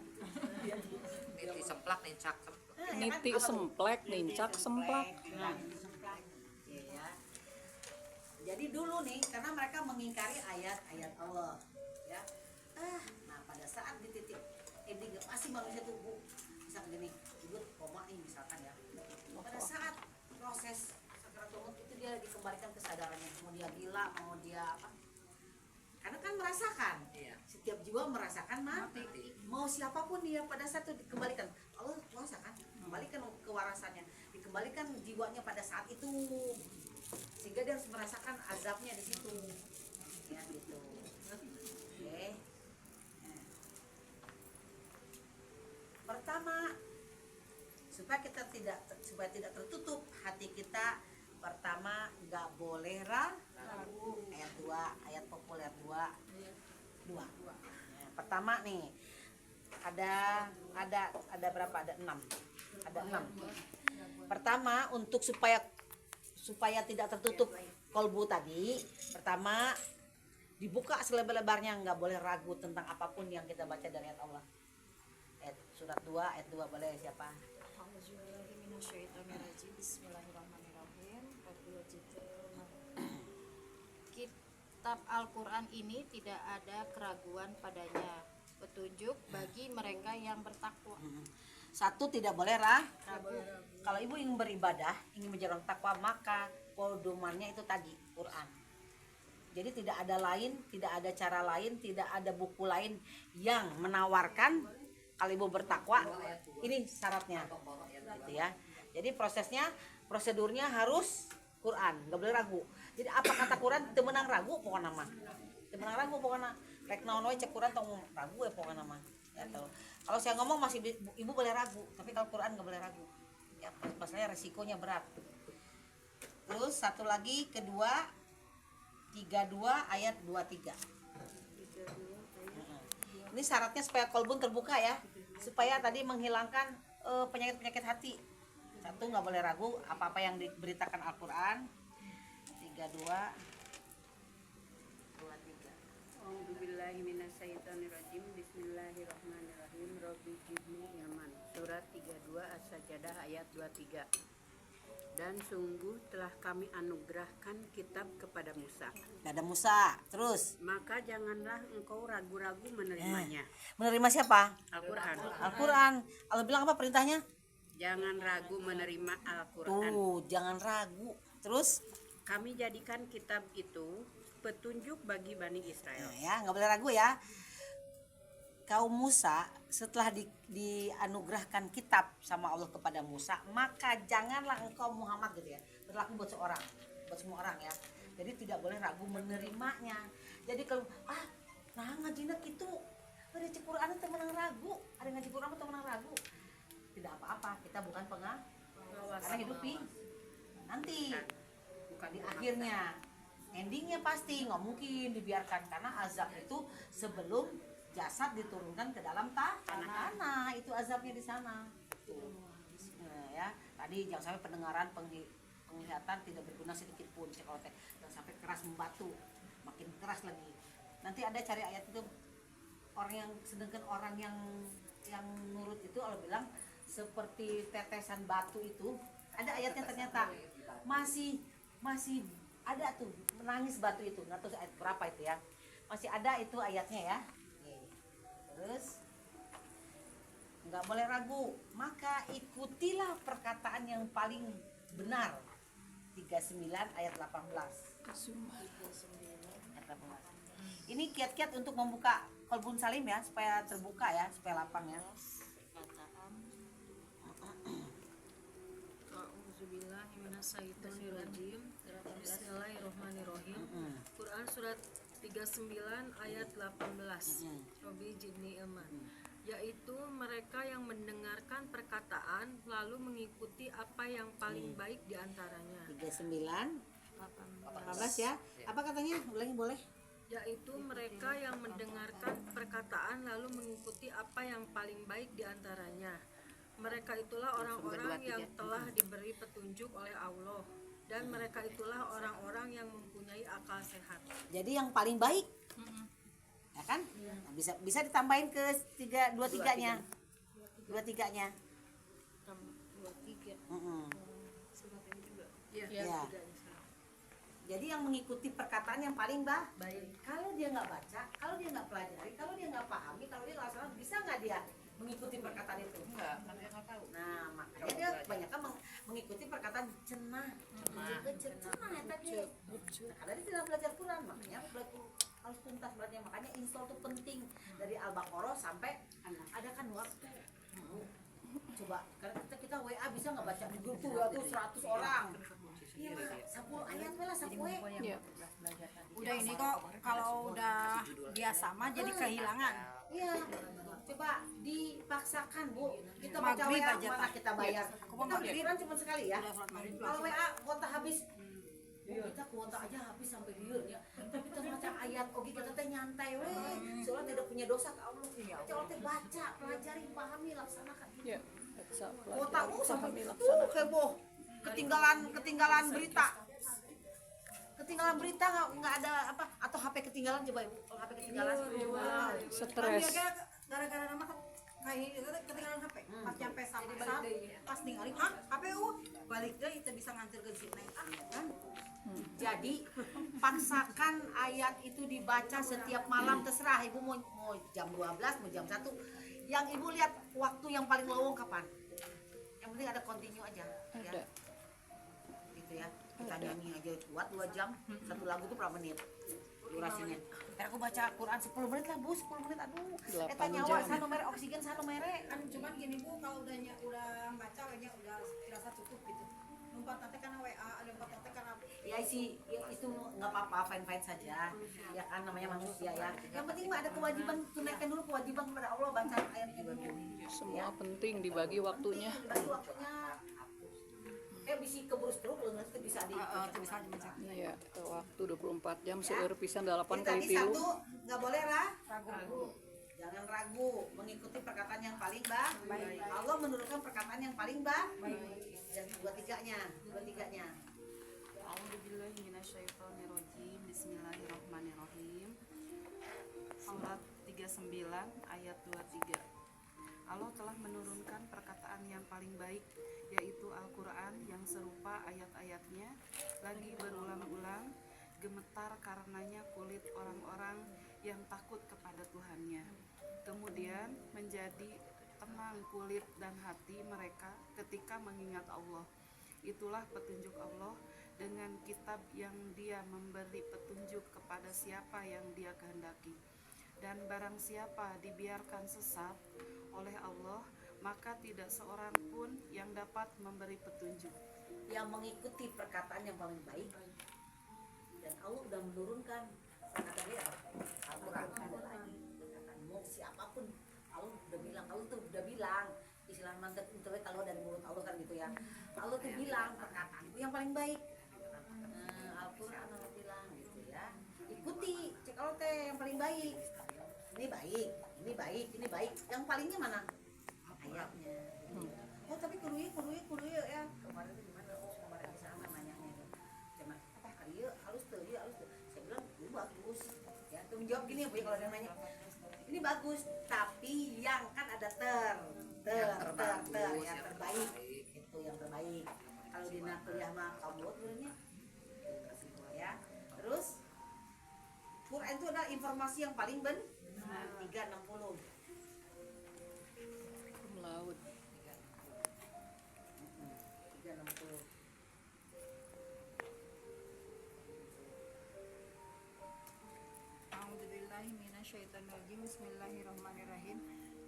Niti semplak, nincak semplak. Niti semplek, nincak semplak. Ya. Jadi dulu nih, karena mereka mengingkari ayat-ayat Allah, ya. Nah pada saat di titik ending masih manusia tubuh, misalkan gini, ibu koma nih misalkan ya. Pada saat proses sakaratul maut itu dia dikembalikan kesadarannya, mau dia gila, mau dia apa? Karena kan merasakan. Iya. Setiap jiwa merasakan mati. Mau siapapun dia pada saat itu dikembalikan. Allah kuasa kan, kembalikan kewarasannya, dikembalikan jiwanya pada saat itu. Sehingga dia harus merasakan azabnya di situ. Ya gitu. Oke. Nah. Pertama, supaya tidak tertutup hati kita, pertama nggak boleh ragu. Ayat 2, ayat populer 2. Nah, pertama nih ada berapa? Ada 6. Ada 6. Pertama, untuk supaya tidak tertutup kolbu tadi, pertama dibuka selebar-lebarnya, nggak boleh ragu tentang apapun yang kita baca dari ayat Allah. Surat 2 ayat 2 boleh siapa? Bismillahirrahmanirrahim. Kitab Al-Quran ini tidak ada keraguan padanya, petunjuk bagi mereka yang bertakwa. Satu, tidak boleh ragu. Kalau ibu ingin beribadah, ingin menjadi orang takwa, maka pedomannya itu tadi Quran. Jadi tidak ada lain, tidak ada cara lain, tidak ada buku lain yang menawarkan kalau ibu bertakwa ini syaratnya, gitu ya. Jadi prosedurnya harus Quran, nggak boleh ragu. Jadi apa kata Quran teu meunang ragu pokokna mah. Teu meunang ragu pokokna. Rek naon we cek Quran tong ragu ya pokokna mah. Ya tahu. Kalau saya ngomong masih ibu boleh ragu, tapi kalau Quran nggak boleh ragu. Ya masalahnya resikonya berat. Terus satu lagi, kedua 32 ayat 23. Ini syaratnya supaya kolbun terbuka ya, supaya tadi menghilangkan penyakit-penyakit hati. Satu, nggak boleh ragu apa-apa yang diberitakan Al-Quran. 32 23. A'udzubillahi minasyaitonirrajim. Bismillahirrahmanirrahim. Rabbi zidni ilman. Surat 32 As-Sajdah ayat 23. Dan sungguh telah kami anugerahkan kitab kepada Musa. Ada Musa. Terus Maka janganlah engkau ragu-ragu menerimanya. menerima siapa? Al-Quran. Al-Quran. Allah bilang apa perintahnya? Jangan ragu menerima Al-Quran. Tuh, jangan ragu. Terus Kami jadikan kitab itu petunjuk bagi Bani Israel. nah, ya nggak boleh ragu ya. Kaum Musa setelah dianugerahkan kitab sama Allah kepada Musa, maka janganlah engkau Muhammad gitu ya berlaku buat semua orang ya. Jadi tidak boleh ragu menerimanya. Jadi kalau nah ngajina gitu, ada cek Quran teu meunang ragu, ada ngaji Quran teu meunang ragu. Tidak apa-apa, kita bukan pengawas, karena hidupi nanti bukan di akhirnya. Endingnya pasti nggak mungkin dibiarkan, karena azab itu sebelum jasad diturunkan ke dalam tanah, itu azabnya di sana. Nah, ya tadi jangan sampai pendengaran, penglihatan tidak berguna sedikit pun, cekolotek, jangan sampai keras membatu, makin keras lagi. Nanti ada cari ayat itu, orang yang sedangkan orang yang nurut itu Allah bilang seperti tetesan batu itu. Ada ayatnya ternyata masih ada tuh menangis batu itu, nggak tahu ayat berapa itu ya, masih ada itu ayatnya ya. Terus nggak boleh ragu, maka ikutilah perkataan yang paling benar. 39 ayat 18. Ini kiat-kiat untuk membuka kolbun salim ya, supaya terbuka ya, supaya lapang ya. A'udzubillahiminasyaitonirrajim. Bismillahirrahmanirrahim. Quran surat 39 ayat 18. Rabbi zidni ilman. Yaitu mereka yang mendengarkan perkataan lalu mengikuti apa yang paling baik di antaranya. 39 18 ya. Apa katanya? Ulangi boleh? Yaitu mereka yang mendengarkan perkataan lalu mengikuti apa yang paling baik di antaranya. Mereka itulah orang-orang yang telah diberi petunjuk oleh Allah, dan mereka itulah orang-orang yang mempunyai akal sehat. Jadi yang paling baik, ya kan? Nah, bisa ditambahin ke 23-nya, 23-nya. 23. Ya. Jadi yang mengikuti perkataan yang paling baik. Kalau dia nggak baca, kalau dia nggak pelajari, kalau dia nggak pahami, kalau dia nggak salah, bisa nggak dia mengikuti perkataan itu? Enggak, kan dia nggak tahu. Nah, makanya dia kebanyakan mengikuti perkataan cenah. Cenah tadi. Nah, karena dia tidak belajar Quran, makanya kalau harus tuntas beratnya. Makanya install tuh penting dari Al-Baqarah sampai ada kan waktu. Coba karena kita WA bisa nggak baca di grup tuh 100 orang. Iya, 10 ayat lah 10. Iya. Udah ini kok kalau udah biasa mah jadi kehilangan. Iya. Coba dipaksakan, Bu. Kita baca Maghrib WA aja, mana tak. kita bayar. Kita Quran cuma sekali ya. Maghrib Kalau WA kuota habis. Kita kuota aja habis sampai liur ya. Tapi kita baca ayat oke kita teh nyantai we. Soalnya tidak punya dosa ke Allah. Coba teh baca, pelajari, pahami, laksanakan. Ya. Baca, Kuota pelajari, sampai pahami, laksanakan. heboh. Ketinggalan berita. Ketinggalan berita nggak ada apa atau HP ketinggalan coba Ibu. Kalau HP ketinggalan Stres. Gara-gara nama kayak ketinggalan HP. Pas nyampe sampai pas ninggalin, hah HP balik deh kita bisa nganter ke sini kan. Jadi paksakan ayat itu dibaca setiap malam terserah Ibu mau jam 12 mau jam 1. Yang Ibu lihat waktu yang paling lowong kapan? Yang penting ada continue aja ya. Ada. Gitu ya. Kita nyanyi aja kuat 2 jam. Satu lagu itu berapa menit? Durasinya. Aku baca Quran 10 menit lah Bu, 10 menit aduh. 8 Eta nyawa jam. sanu mere oksigen sanu mere. Kan cuman gini Bu, kalau udah baca kayaknya udah dirasa cukup gitu. Numpat nanti karena WA, ada numpat nanti karena Ya sih, ya, itu nggak apa-apa, fine-fine saja. Ya kan namanya manusia ya. Yang penting mah ada kewajiban, tunaikan dulu kewajiban kepada Allah, baca ayatnya dulu. Semua penting dibagi waktunya. Dibagi waktunya. Bisa keburus terus, itu bisa di. bisa dibaca. Iya, waktu 24 jam seueur pisan 8 Jadi kali tadi tilu. satu nggak boleh ragu. Jangan ragu, mengikuti perkataan yang paling baik. Allah menurunkan perkataan yang paling baik. Dan dua tiganya. A'udzubillahi minasyaitonirrajim. Bismillahirrahmanirrahim. Surat 39 ayat 23. Allah telah menurunkan perkataan yang paling baik, yaitu Al-Quran yang serupa ayat-ayatnya lagi berulang-ulang, gemetar karenanya kulit orang-orang yang takut kepada Tuhannya. Kemudian menjadi tenang kulit dan hati mereka ketika mengingat Allah. Itulah petunjuk Allah dengan kitab yang Dia memberi petunjuk kepada siapa yang Dia kehendaki. Dan barang siapa dibiarkan sesat oleh Allah, maka tidak seorang pun yang dapat memberi petunjuk. Yang mengikuti perkataan yang paling baik. Dan Allah sudah menurunkan kata dia Al-Quran ada lagi perkataan mau siapapun Allah udah bilang istilah mantap itu kalau dari mulut Allah kan gitu ya. Allah tuh bilang perkataan itu yang paling baik. Al-Quran Allah bilang gitu ya. Ikuti cek Allah teh yang paling baik. Ini baik. Yang palingnya mana? Ayatnya. Oh tapi kudu ya. Kemarin itu gimana? Kemarin di sana nanyanya itu. Cuma apa kali ya halus tuh. Saya bilang bagus. Ya, tuh menjawab gini Bu kalau ada yang nanya. Ini bagus, tapi yang kan ada yang terbaik. Itu yang terbaik. Kalau di kuliah mah kamu sebenarnya ya. Terus Quran itu adalah informasi yang paling benar. 360. Laut. 360. A'udzubillahi minasyaitonirrajim. Bismillahirrahmanirrahim.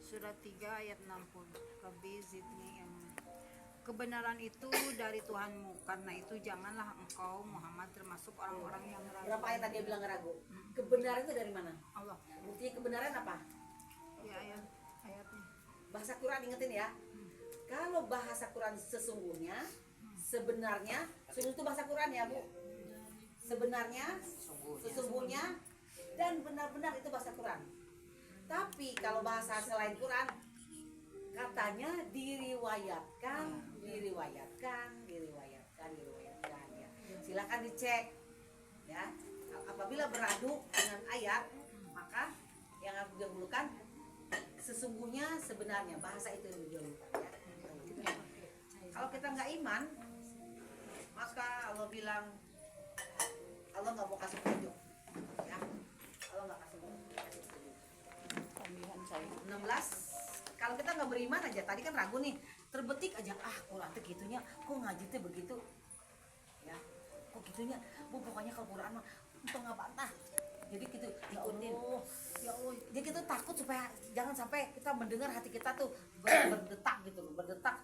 Surat 3 ayat 60. Rabbi zidni ilma. Kebenaran itu dari Tuhanmu, karena itu janganlah engkau Muhammad termasuk orang-orang yang ragu. Berapa ayat tadi dia bilang ragu? Kebenaran itu dari mana? Allah. Buktinya kebenaran apa? Ya ayatnya. Bahasa Quran ingetin ya. Kalau bahasa Quran sebenarnya itu bahasa Quran ya Bu. Sebenarnya, sesungguhnya dan benar-benar itu bahasa Quran. Tapi kalau bahasa selain Quran katanya diriwayatkan ya. Silakan dicek ya. Apabila beradu dengan ayat, maka yang harus didahulukan sesungguhnya sebenarnya bahasa itu yang didahulukan ya. Kalau kita nggak iman, maka Allah bilang Allah nggak mau kasih petunjuk ya. Allah nggak kasih petunjuk. Tambahan saya. 16 kalau kita nggak beriman aja tadi kan ragu nih terbetik aja Quran teh gitunya kok ngaji teh begitu ya kok gitunya Bu pokoknya kalau Quran mah untuk nggak bantah Jadi gitu, ya Allah, jadi kita takut supaya jangan sampai kita mendengar hati kita tuh berdetak gitu loh, berdetak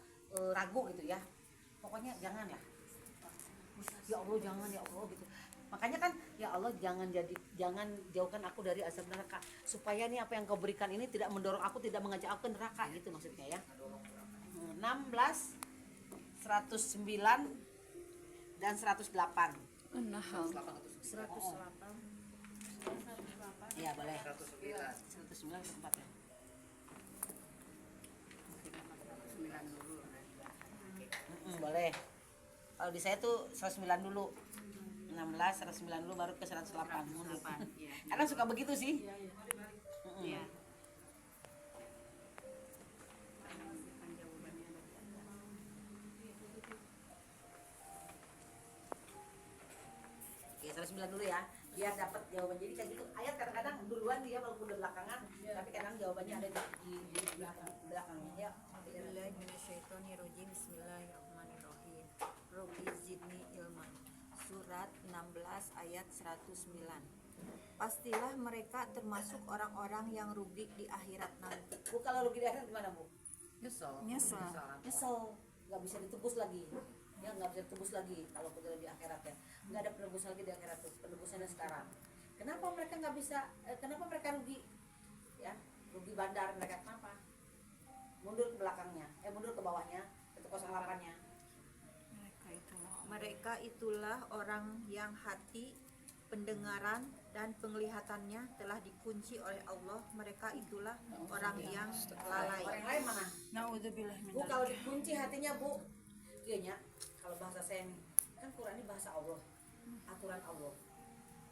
ragu gitu ya. Pokoknya jangan lah. Ya Allah jangan, ya Allah gitu. Makanya kan ya Allah jangan jauhkan aku dari azab neraka, supaya nih apa yang kau berikan ini tidak mendorong aku, tidak mengajak aku ke neraka gitu maksudnya ya. 16, 109 dan 108. Nah, 108. Iya boleh. 109. 109 tempat ya. 9 dulu. Boleh. Kalau di saya tuh 109 dulu. 16, 109 dulu baru ke 108. Mundur. Iya. Karena suka begitu sih. Iya. Oke, 109 dulu ya. Biar dapat jawaban. Jadi kayak gitu. Ayat kadang-kadang duluan dia walaupun udah belakangan, tapi kadang jawabannya ada di belakangnya. Ya. Billahi minasyaitonirrajim. Bismillahirrahmanirrahim. Rabbi zidni ilman. Surat 16 ayat 109. Pastilah mereka termasuk orang-orang yang rugi di akhirat nanti. Bu, kalau rugi di akhirat gimana, Bu? Nyesel. Nyesel, nggak bisa ditebus lagi. Ya nggak bisa ditebus lagi kalau kita di akhirat ya. Nggak ada penebus lagi di akhirat tuh, penebusannya sekarang. Kenapa mereka nggak bisa? Kenapa mereka rugi? Ya, rugi bandar mereka kenapa? Mundur ke belakangnya, mundur ke bawahnya, ke 08-nya. Mereka itulah orang yang hati, pendengaran, dan penglihatannya telah dikunci oleh Allah. Mereka itulah orang yang lalai. Orang lain mana? Naudzubillah Bu, kalau dikunci hatinya, Bu, kayaknya kalau bahasa saya nih, kan Quran ini bahasa Allah, aturan Allah.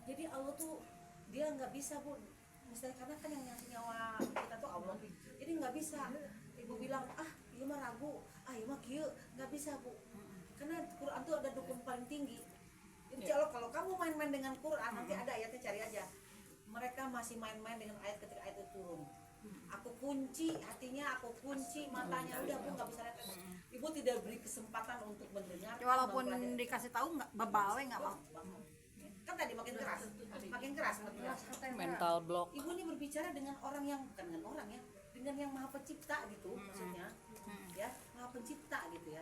Jadi Allah tuh dia nggak bisa, Bu, misalnya karena kan yang ngasih nyawa kita tuh Allah, jadi nggak bisa. Ibu bilang iya mah ragu, iya mah kieu, nggak bisa, Bu, karena Quran tuh ada dukun paling tinggi. Jadi kalau kamu main-main dengan Quran, nanti ada ayatnya, cari aja. Mereka masih main-main dengan ayat ketika ayat itu turun. Aku kunci hatinya, aku kunci matanya, udah Bu nggak bisa lihat. Ibu tidak beri kesempatan untuk mendengar. walaupun mempelajari. dikasih tahu nggak babale nggak mau. Kan tadi makin keras, makin keras. mental block. Ibu ini berbicara dengan orang yang bukan dengan orang ya, dengan yang maha pencipta gitu maksudnya, ya maha pencipta gitu ya.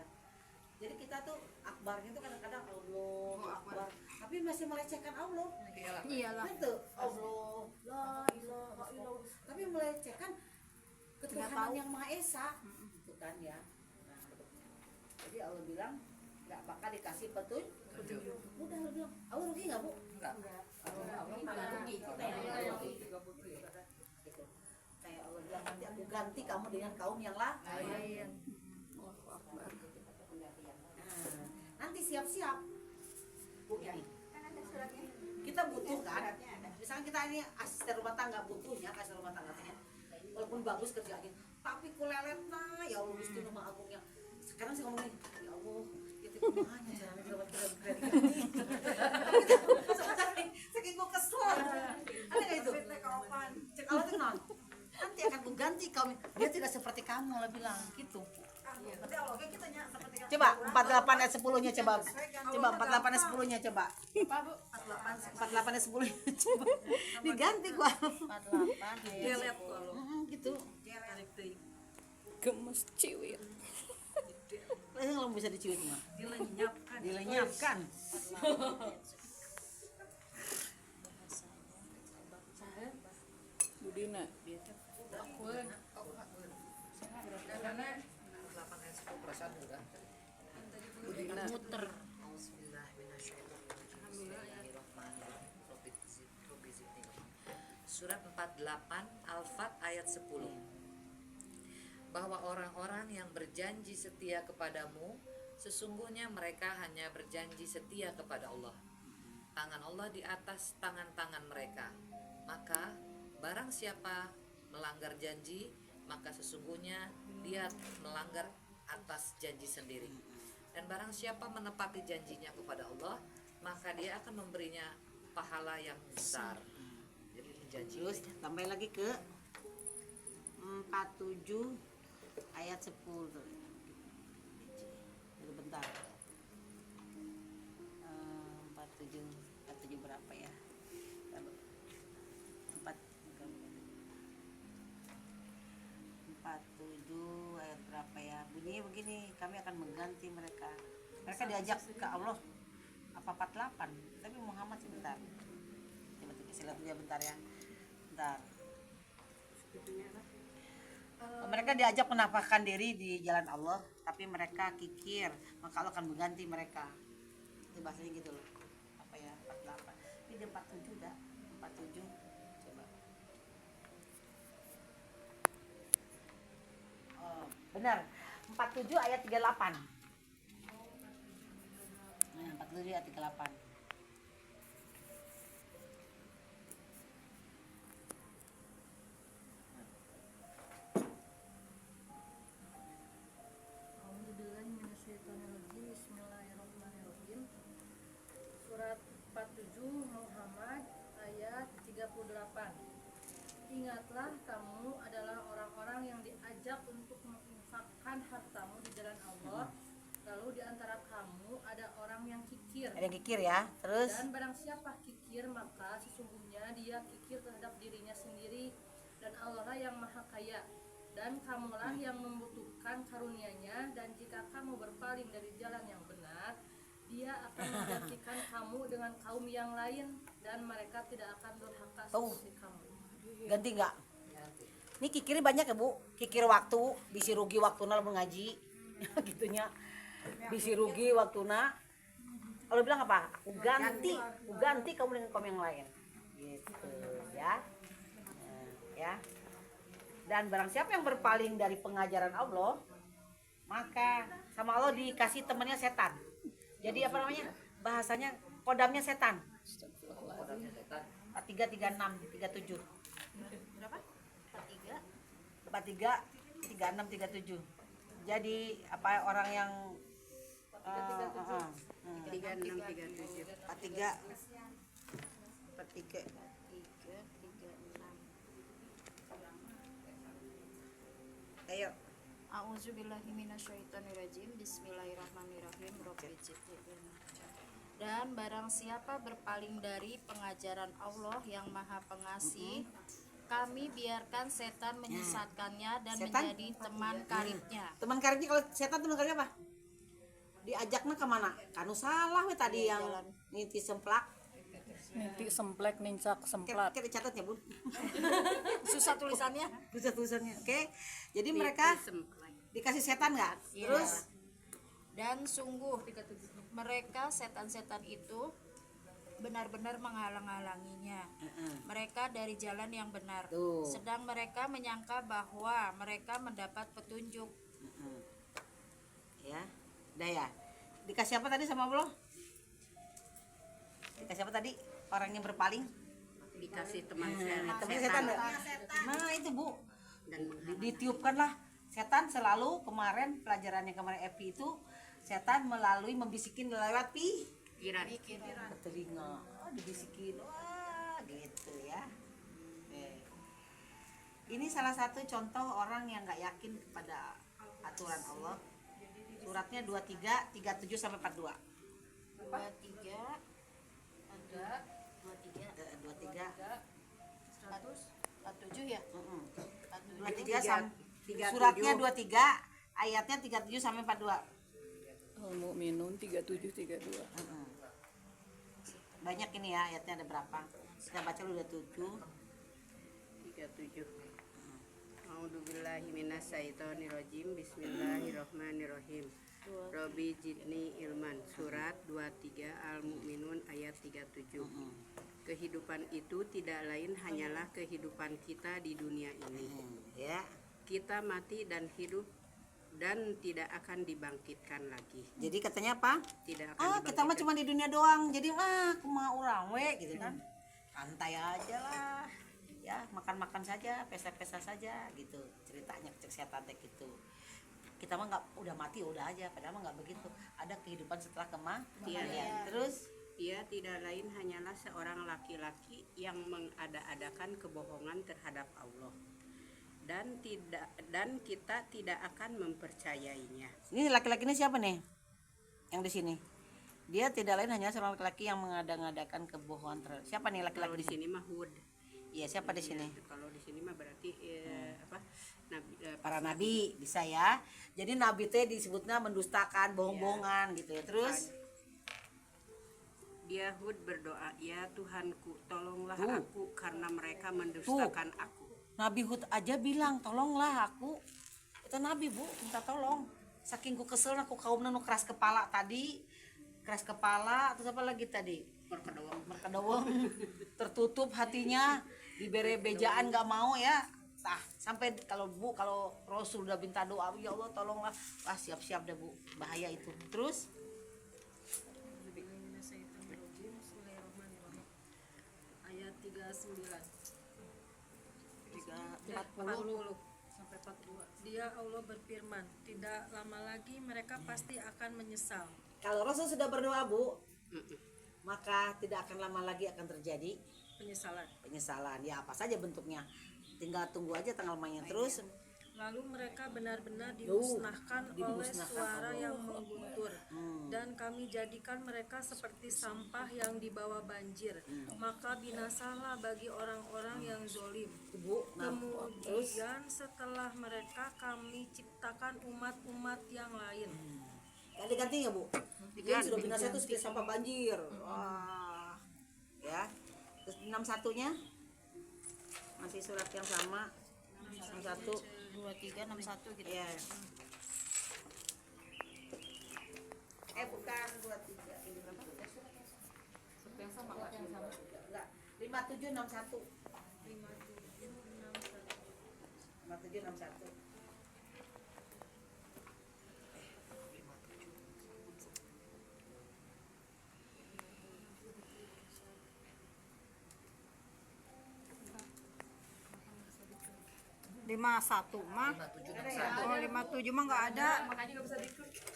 Jadi kita tuh akbarnya tuh kadang-kadang Allah akbar, tapi masih melecehkan Allah. Iyalah. Itu Allah, la ilaha illallah, tapi melecehkan ketuhanan yang maha esa, gitu kan ya. Nah, jadi Allah bilang nggak bakal dikasih petunjuk. Udah Allah bilang, Allah rugi nggak Bu? Enggak. Allah nggak rugi, kita yang rugi. Gitu. Kayak Allah bilang nanti aku ganti kamu dengan kaum yang lain. Nanti siap-siap Bu ini. Kita butuh kan, misalnya kita ini asisten rumah tangga butuhnya, asisten rumah tangganya walaupun bagus kerjanya, tapi kulelet ya Allah Gusti Nama Agungnya. Sekarang saya ngomongin ya Allah itu kumahanya jalan lewat keren saking gue kesel ada nggak itu cek Allah tuh non nanti akan ku ganti kamu, dia tidak seperti kamu lah bilang gitu. Coba 48 ayat 10-nya coba. Coba 48 ayat 10-nya coba. 48 ayat 10-nya coba. Diganti gua. 48 ayat. Gitu. Gemes ciwit. Kalau bisa dicuit mah. Dilenyapkan. Dilenyapkan. Budina. Karena 8 ayat 10 perasaan juga. Budina. Muter. Surat 48 Al-Fat ayat 10. Bahwa orang-orang yang berjanji setia kepadamu, sesungguhnya mereka hanya berjanji setia kepada Allah. Tangan Allah di atas tangan-tangan mereka. Maka barang siapa melanggar janji, maka sesungguhnya dia melanggar atas janji sendiri. Dan barang siapa menepati janjinya kepada Allah, maka dia akan memberinya pahala yang besar. Jadi janji. Terus tambah lagi ke 47 ayat 10. Bentar. 47 berapa ya? 47 ayat berapa ya? Bunyinya begini, kami akan mengganti mereka. Mereka diajak ke Allah apa 48? Tapi Muhammad sebentar. Coba saya lihat dulu bentar ya. Bentar. Mereka diajak menampakkan diri di jalan Allah, tapi mereka kikir, maka Allah akan mengganti mereka. Itu bahasanya gitu loh. Apa ya? 48. Ini dia 47 dah. 47. Coba. Oh, benar. 47 ayat 38. Nah, 47 ayat 38. Bismillahirrahmanirrahim. Surat 47 Muhammad ayat 38. Ingatlah kamu adalah orang-orang yang diajak untuk menginfakkan hartamu di jalan Allah. Lalu di antara kamu ada orang yang kikir. Ada yang kikir ya. Terus Dan barang siapa kikir, maka sesungguhnya dia kikir terhadap dirinya sendiri, dan Allah lah yang maha kaya. Dan kamulah yang membutuhkan karunia-Nya, dan jika kamu berpaling dari jalan yang benar, Dia akan menggantikan kamu dengan kaum yang lain, dan mereka tidak akan durhaka seperti kamu. ganti nggak? Ini kikirnya banyak ya Bu. Kikir waktu, bisi rugi waktuna lamun ngaji. Gitunya. Bisi rugi waktuna. Kalau bilang apa? Aku ganti kamu dengan kaum yang lain. Gitu ya. Nah, ya. Dan barang siapa yang berpaling dari pengajaran Allah, maka sama Allah dikasih temannya setan. Jadi apa namanya? Bahasanya kodamnya setan. 43, 36, 37. Berapa? 43, 36, 37. Jadi apa orang yang 36 37. 43 43 ayo A'udzubillahiminasyaitonirrajim. Bismillahirrahmanirrahim. Rabbil zidni ilma. Dan barang siapa berpaling dari pengajaran Allah yang Maha Pengasih, kami biarkan setan menyesatkannya dan Setan? menjadi teman karibnya. teman karibnya. Kalau setan teman karibnya apa? Diajaknya kemana? Kanu salah we tadi yang ninti semplak. Nanti semplek nincak semplat. Kita catat ya Bun. Susah tulisannya. Tulisannya. Oke. Jadi mereka dikasih setan nggak? Terus Dan sungguh mereka setan-setan itu benar-benar menghalang-halanginya mereka dari jalan yang benar. Tuh. Sedang mereka menyangka bahwa mereka mendapat petunjuk. ya, udah ya. Dikasih apa tadi sama Allah? Dikasih apa tadi? Orang yang berpaling? Dikasih teman Teman setan nggak? Nah itu Bu. Ditiupkanlah setan selalu. Kemarin pelajarannya kemarin Epi itu setan melalui membisikin lewat pikiran. ke telinga. Oh, dibisikin. Wah, gitu ya. Oke. Ini salah satu contoh orang yang nggak yakin kepada aturan Allah. Suratnya 23, 37 sampai 42. 23 Ada 23. 147 ya. 23 sampai suratnya 23, ayatnya 37 sampai 42. Al-Mu'minun 37-32. Banyak ini ya ayatnya, ada berapa? Kita baca dulu 27. 37. A'udzubillahi minasyaitonirrajim. Bismillahirrahmanirrahim. Rabbi jidni ilman. Surat 23 Al-Mu'minun ayat 37. Kehidupan itu tidak lain hanyalah kehidupan kita di dunia ini. Ya. Kita mati dan hidup dan tidak akan dibangkitkan lagi. Jadi katanya apa? Tidak akan Kita mah cuma di dunia doang. Jadi kumaha urang we gitu kan. Santai aja lah. Ya, makan-makan saja, pesta-pesta saja gitu. Ceritanya cek setan teh gitu. Kita mah nggak, udah mati udah aja, padahal mah nggak begitu. Ada kehidupan setelah kematian. Terus Ia tidak lain hanyalah seorang laki-laki yang mengada-adakan kebohongan terhadap Allah. Dan kita tidak akan mempercayainya. ini laki-laki ini siapa nih? Yang di sini. Dia tidak lain hanya seorang laki-laki yang mengada-ngadakan kebohongan terhadap. Siapa nih Kalau laki-laki di sini mah Hud. Iya, siapa di sini? Kalau di sini mah berarti apa? Nabi, Para nabi bisa ya. Jadi nabi teh disebutnya mendustakan, bohong-bohongan gitu ya. Terus dia Hud berdoa, ya Tuhanku, tolonglah Tuh. aku karena mereka mendustakan aku. Nabi Hud aja bilang, tolonglah aku. Itu nabi, Bu, minta tolong. Saking ku kesel aku kaum nu keras kepala tadi. Keras kepala, terus apa lagi tadi? Merkedawang. Tertutup hatinya, diberi bejaan gak mau ya. Nah, sampai kalau Rasul udah minta doa, ya Allah tolonglah. Wah, siap-siap deh, Bu. Bahaya itu. Terus Bismillahirrahmanirrahim. Ayat 39 40 sampai 42. Dia Allah berfirman, tidak lama lagi mereka pasti akan menyesal. kalau Rasul sudah berdoa, Bu, maka tidak akan lama lagi akan terjadi penyesalan. Ya apa saja bentuknya, tinggal tunggu aja tanggal mainnya. Terus Lalu mereka benar-benar dimusnahkan oleh dimusnahkan suara Allah. yang mengguntur, dan kami jadikan mereka seperti sampah yang dibawa banjir. Maka binasalah bagi orang-orang yang zolim. Bu, nah, terus Kemudian setelah mereka kami ciptakan umat-umat yang lain. ganti-ganti ya, Bu. Jadi sudah binasa itu seperti sampah banjir. Wah, ya. Terus 61-nya masih surat yang sama. 61 2361 gitu. ya. Bukan 23. Ini berapa? Seperti yang sama Kak. Enggak. 5761. 5761. Lima satu mah, 5761. oh 57 mah nggak ada,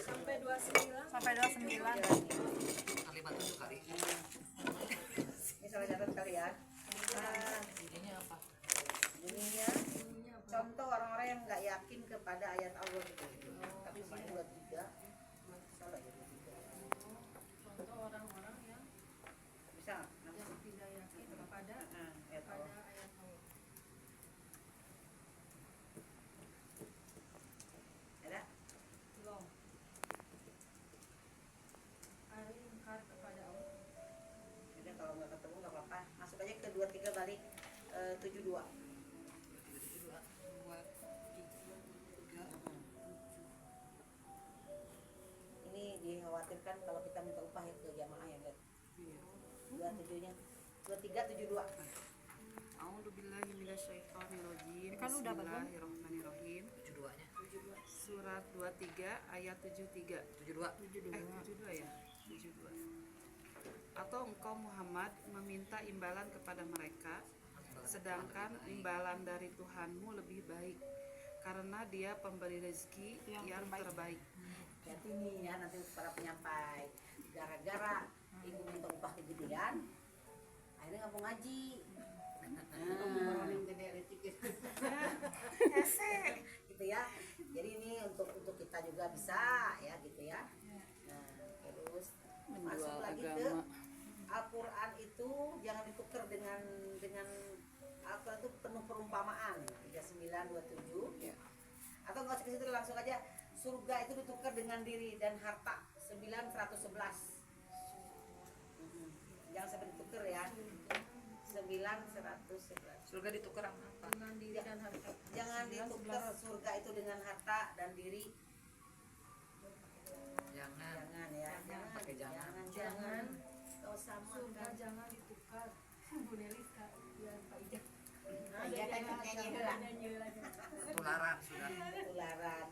Sampai 29. sampai 29. 57 kali. Ini salah catat kali ya. Nah, Ininya apa? ininya contoh orang-orang yang nggak yakin kepada ayat Allah itu. Tapi sini 23. Salah ya 23. Contoh orang-orang yang Bisa nggak? tidak yakin kepada Ayat Allah. ayat Allah. Ada? Belum. Ari ingkar kepada Allah. Jadi kalau nggak ketemu nggak apa-apa. Masuk aja ke 23 balik 72. Ini dikhawatirkan kalau kita minta upah itu jamaah ya, guys. 27-nya. 23 72. A'udzubillahi minasyaitonirrajim. Kan udah belum? Bismillahirrahmanirrahim. 72-nya. Surat 23 ayat 73. 72. 72 ya? 72. Atau engkau Muhammad meminta imbalan kepada mereka, sedangkan imbalan dari Tuhanmu lebih baik, karena Dia pemberi rezeki yang terbaik. Hati nih ya nanti para penyampai. Gara-gara ibu minta upah kegedean, akhirnya nggak mau ngaji. Gitu ya. Jadi ini untuk kita juga bisa ya gitu ya. Nah, terus masuk lagi ke Al-Quran itu jangan ditukar dengan Al-Quran itu penuh perumpamaan 3927 atau nggak usah ke situ langsung aja surga itu ditukar dengan diri dan harta 9111. Jangan sampai ditukar ya 9111. Surga ditukar sama apa? Dengan diri dan harta. Jangan ditukar surga itu dengan harta dan diri. Jangan. Jangan ya, jangan Pakai jangan. jangan kau sama Surga jangan ditukar. Bu Neli ya Pak Ijak. iya kan nyanyi heula. Tularan sudah. Tularan.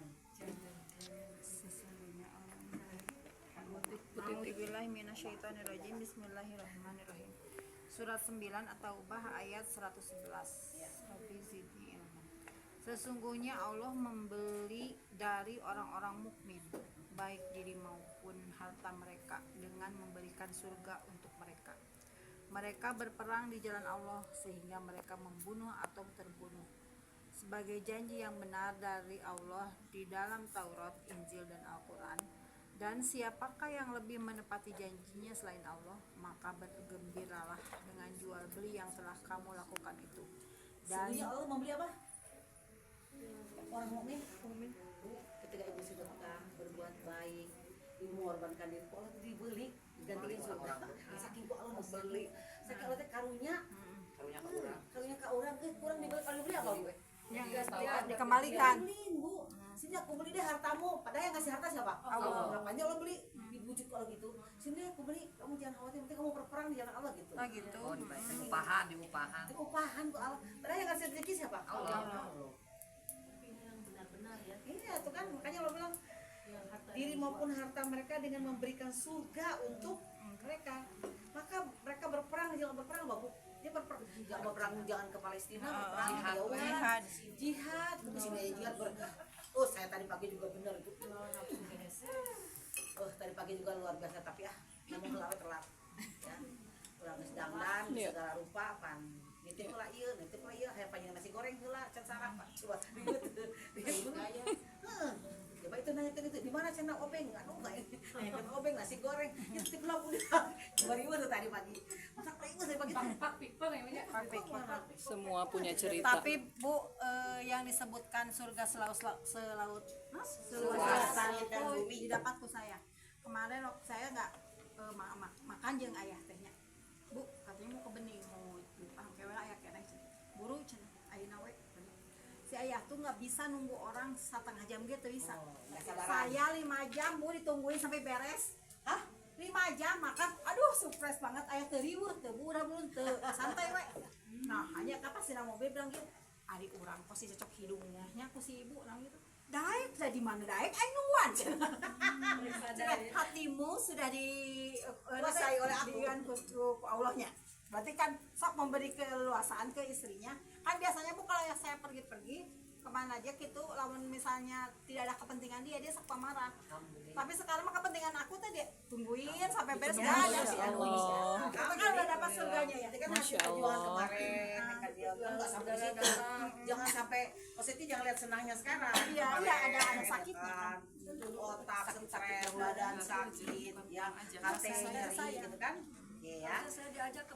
A'udzubillahi minasyaitonirrajim. Bismillahirrahmanirrahim. Surat 9 At-Taubah ayat 111. Rabbi zidni ilman. Sesungguhnya Allah membeli dari orang-orang mukmin baik diri maupun harta mereka dengan memberikan surga untuk mereka. Mereka berperang di jalan Allah sehingga mereka membunuh atau terbunuh sebagai janji yang benar dari Allah di dalam Taurat, Injil dan Al-Quran. Dan siapakah yang lebih menepati janjinya selain Allah? Maka bergembiralah dengan jual beli yang telah kamu lakukan itu. Dan Sesungguhnya Allah membeli apa? Orang mukmin. Ketika ibu sedekah, berbuat baik, ibu mengorbankan diri, Allah dibeli gantiin surga. Saking ku Allah membeli, saking Allah teh karunya ka urang, kurang dibeli, kalau dibeli apa Bu? yang dikembalikan. Beliin Bu, sini aku beli deh hartamu. Padahal yang ngasih harta siapa? Allah. Makanya Allah beli, dibujuk kalau gitu. Sini aku beli, kamu jangan khawatir, penting kamu berperang di jalan Allah gitu. Oh gitu. Oh, dibayar upahan, diupahan. Itu upahan ku Allah. Padahal yang ngasih rezeki siapa? Allah. Iya tuh kan, makanya Allah bilang diri maupun harta mereka dengan memberikan surga untuk mereka. Maka mereka berperang, jangan berperang Bapak. Dia berperang jangan ke Palestina, berperang Jihad. jihad, ke sini jihad oh saya tadi pagi juga benar itu. Oh tadi pagi juga luar biasa tapi namun telat ya. Urang geus dangdan segala rupa pan. Nitip lah ieu, hayang panjang nasi goreng heula can sarapan. Coba coba itu nanya itu di mana cenah obeng anu enggak nanyakan obeng nasi goreng itu lah udah 2000 tuh tadi pagi masak lagi tadi pagi Semua punya cerita. Tapi Bu, yang disebutkan surga selaut itu didapat ku saya. Kemarin waktu saya nggak makan jeung ayah tehnya. Bu, katanya mau ke bening mau kewela aya keneh buru cenah ayeuna we. Si ayah tuh nggak bisa nunggu orang setengah jam gitu bisa. Saya 5 jam Bu ditungguin sampai beres. hah 5 jam makan, aduh surprise banget ayah teriweuh teu Bu udah belum teu santai we. Nah hanya kapan sih mobil bilang gitu, adik urang kok si cocok hidungnya nya ku si ibu nang gitu. Daek sudah di mana daek aing nungguan. Hatimu sudah Kuasai oleh aku. ku Allahnya. Berarti kan sok memberi keleluasaan ke istrinya. Kan biasanya Bu kalau yang saya pergi-pergi kemana aja gitu, lawan misalnya tidak ada kepentingan dia sok pamarah. Tapi sekarang mah kepentingan aku tadi tungguin sampai beres nggak ada sih. Kita kan udah dapat surganya ya. Jadi kan hasil perjuangan kemarin kan dia enggak sampai di situ. Jangan sampai positif, jangan lihat senangnya sekarang. Iya, Kemarin, ada sakitnya. kan. Otak, stres, badan sakit, ya, hati nyeri gitu kan. Iya. Saya diajak ke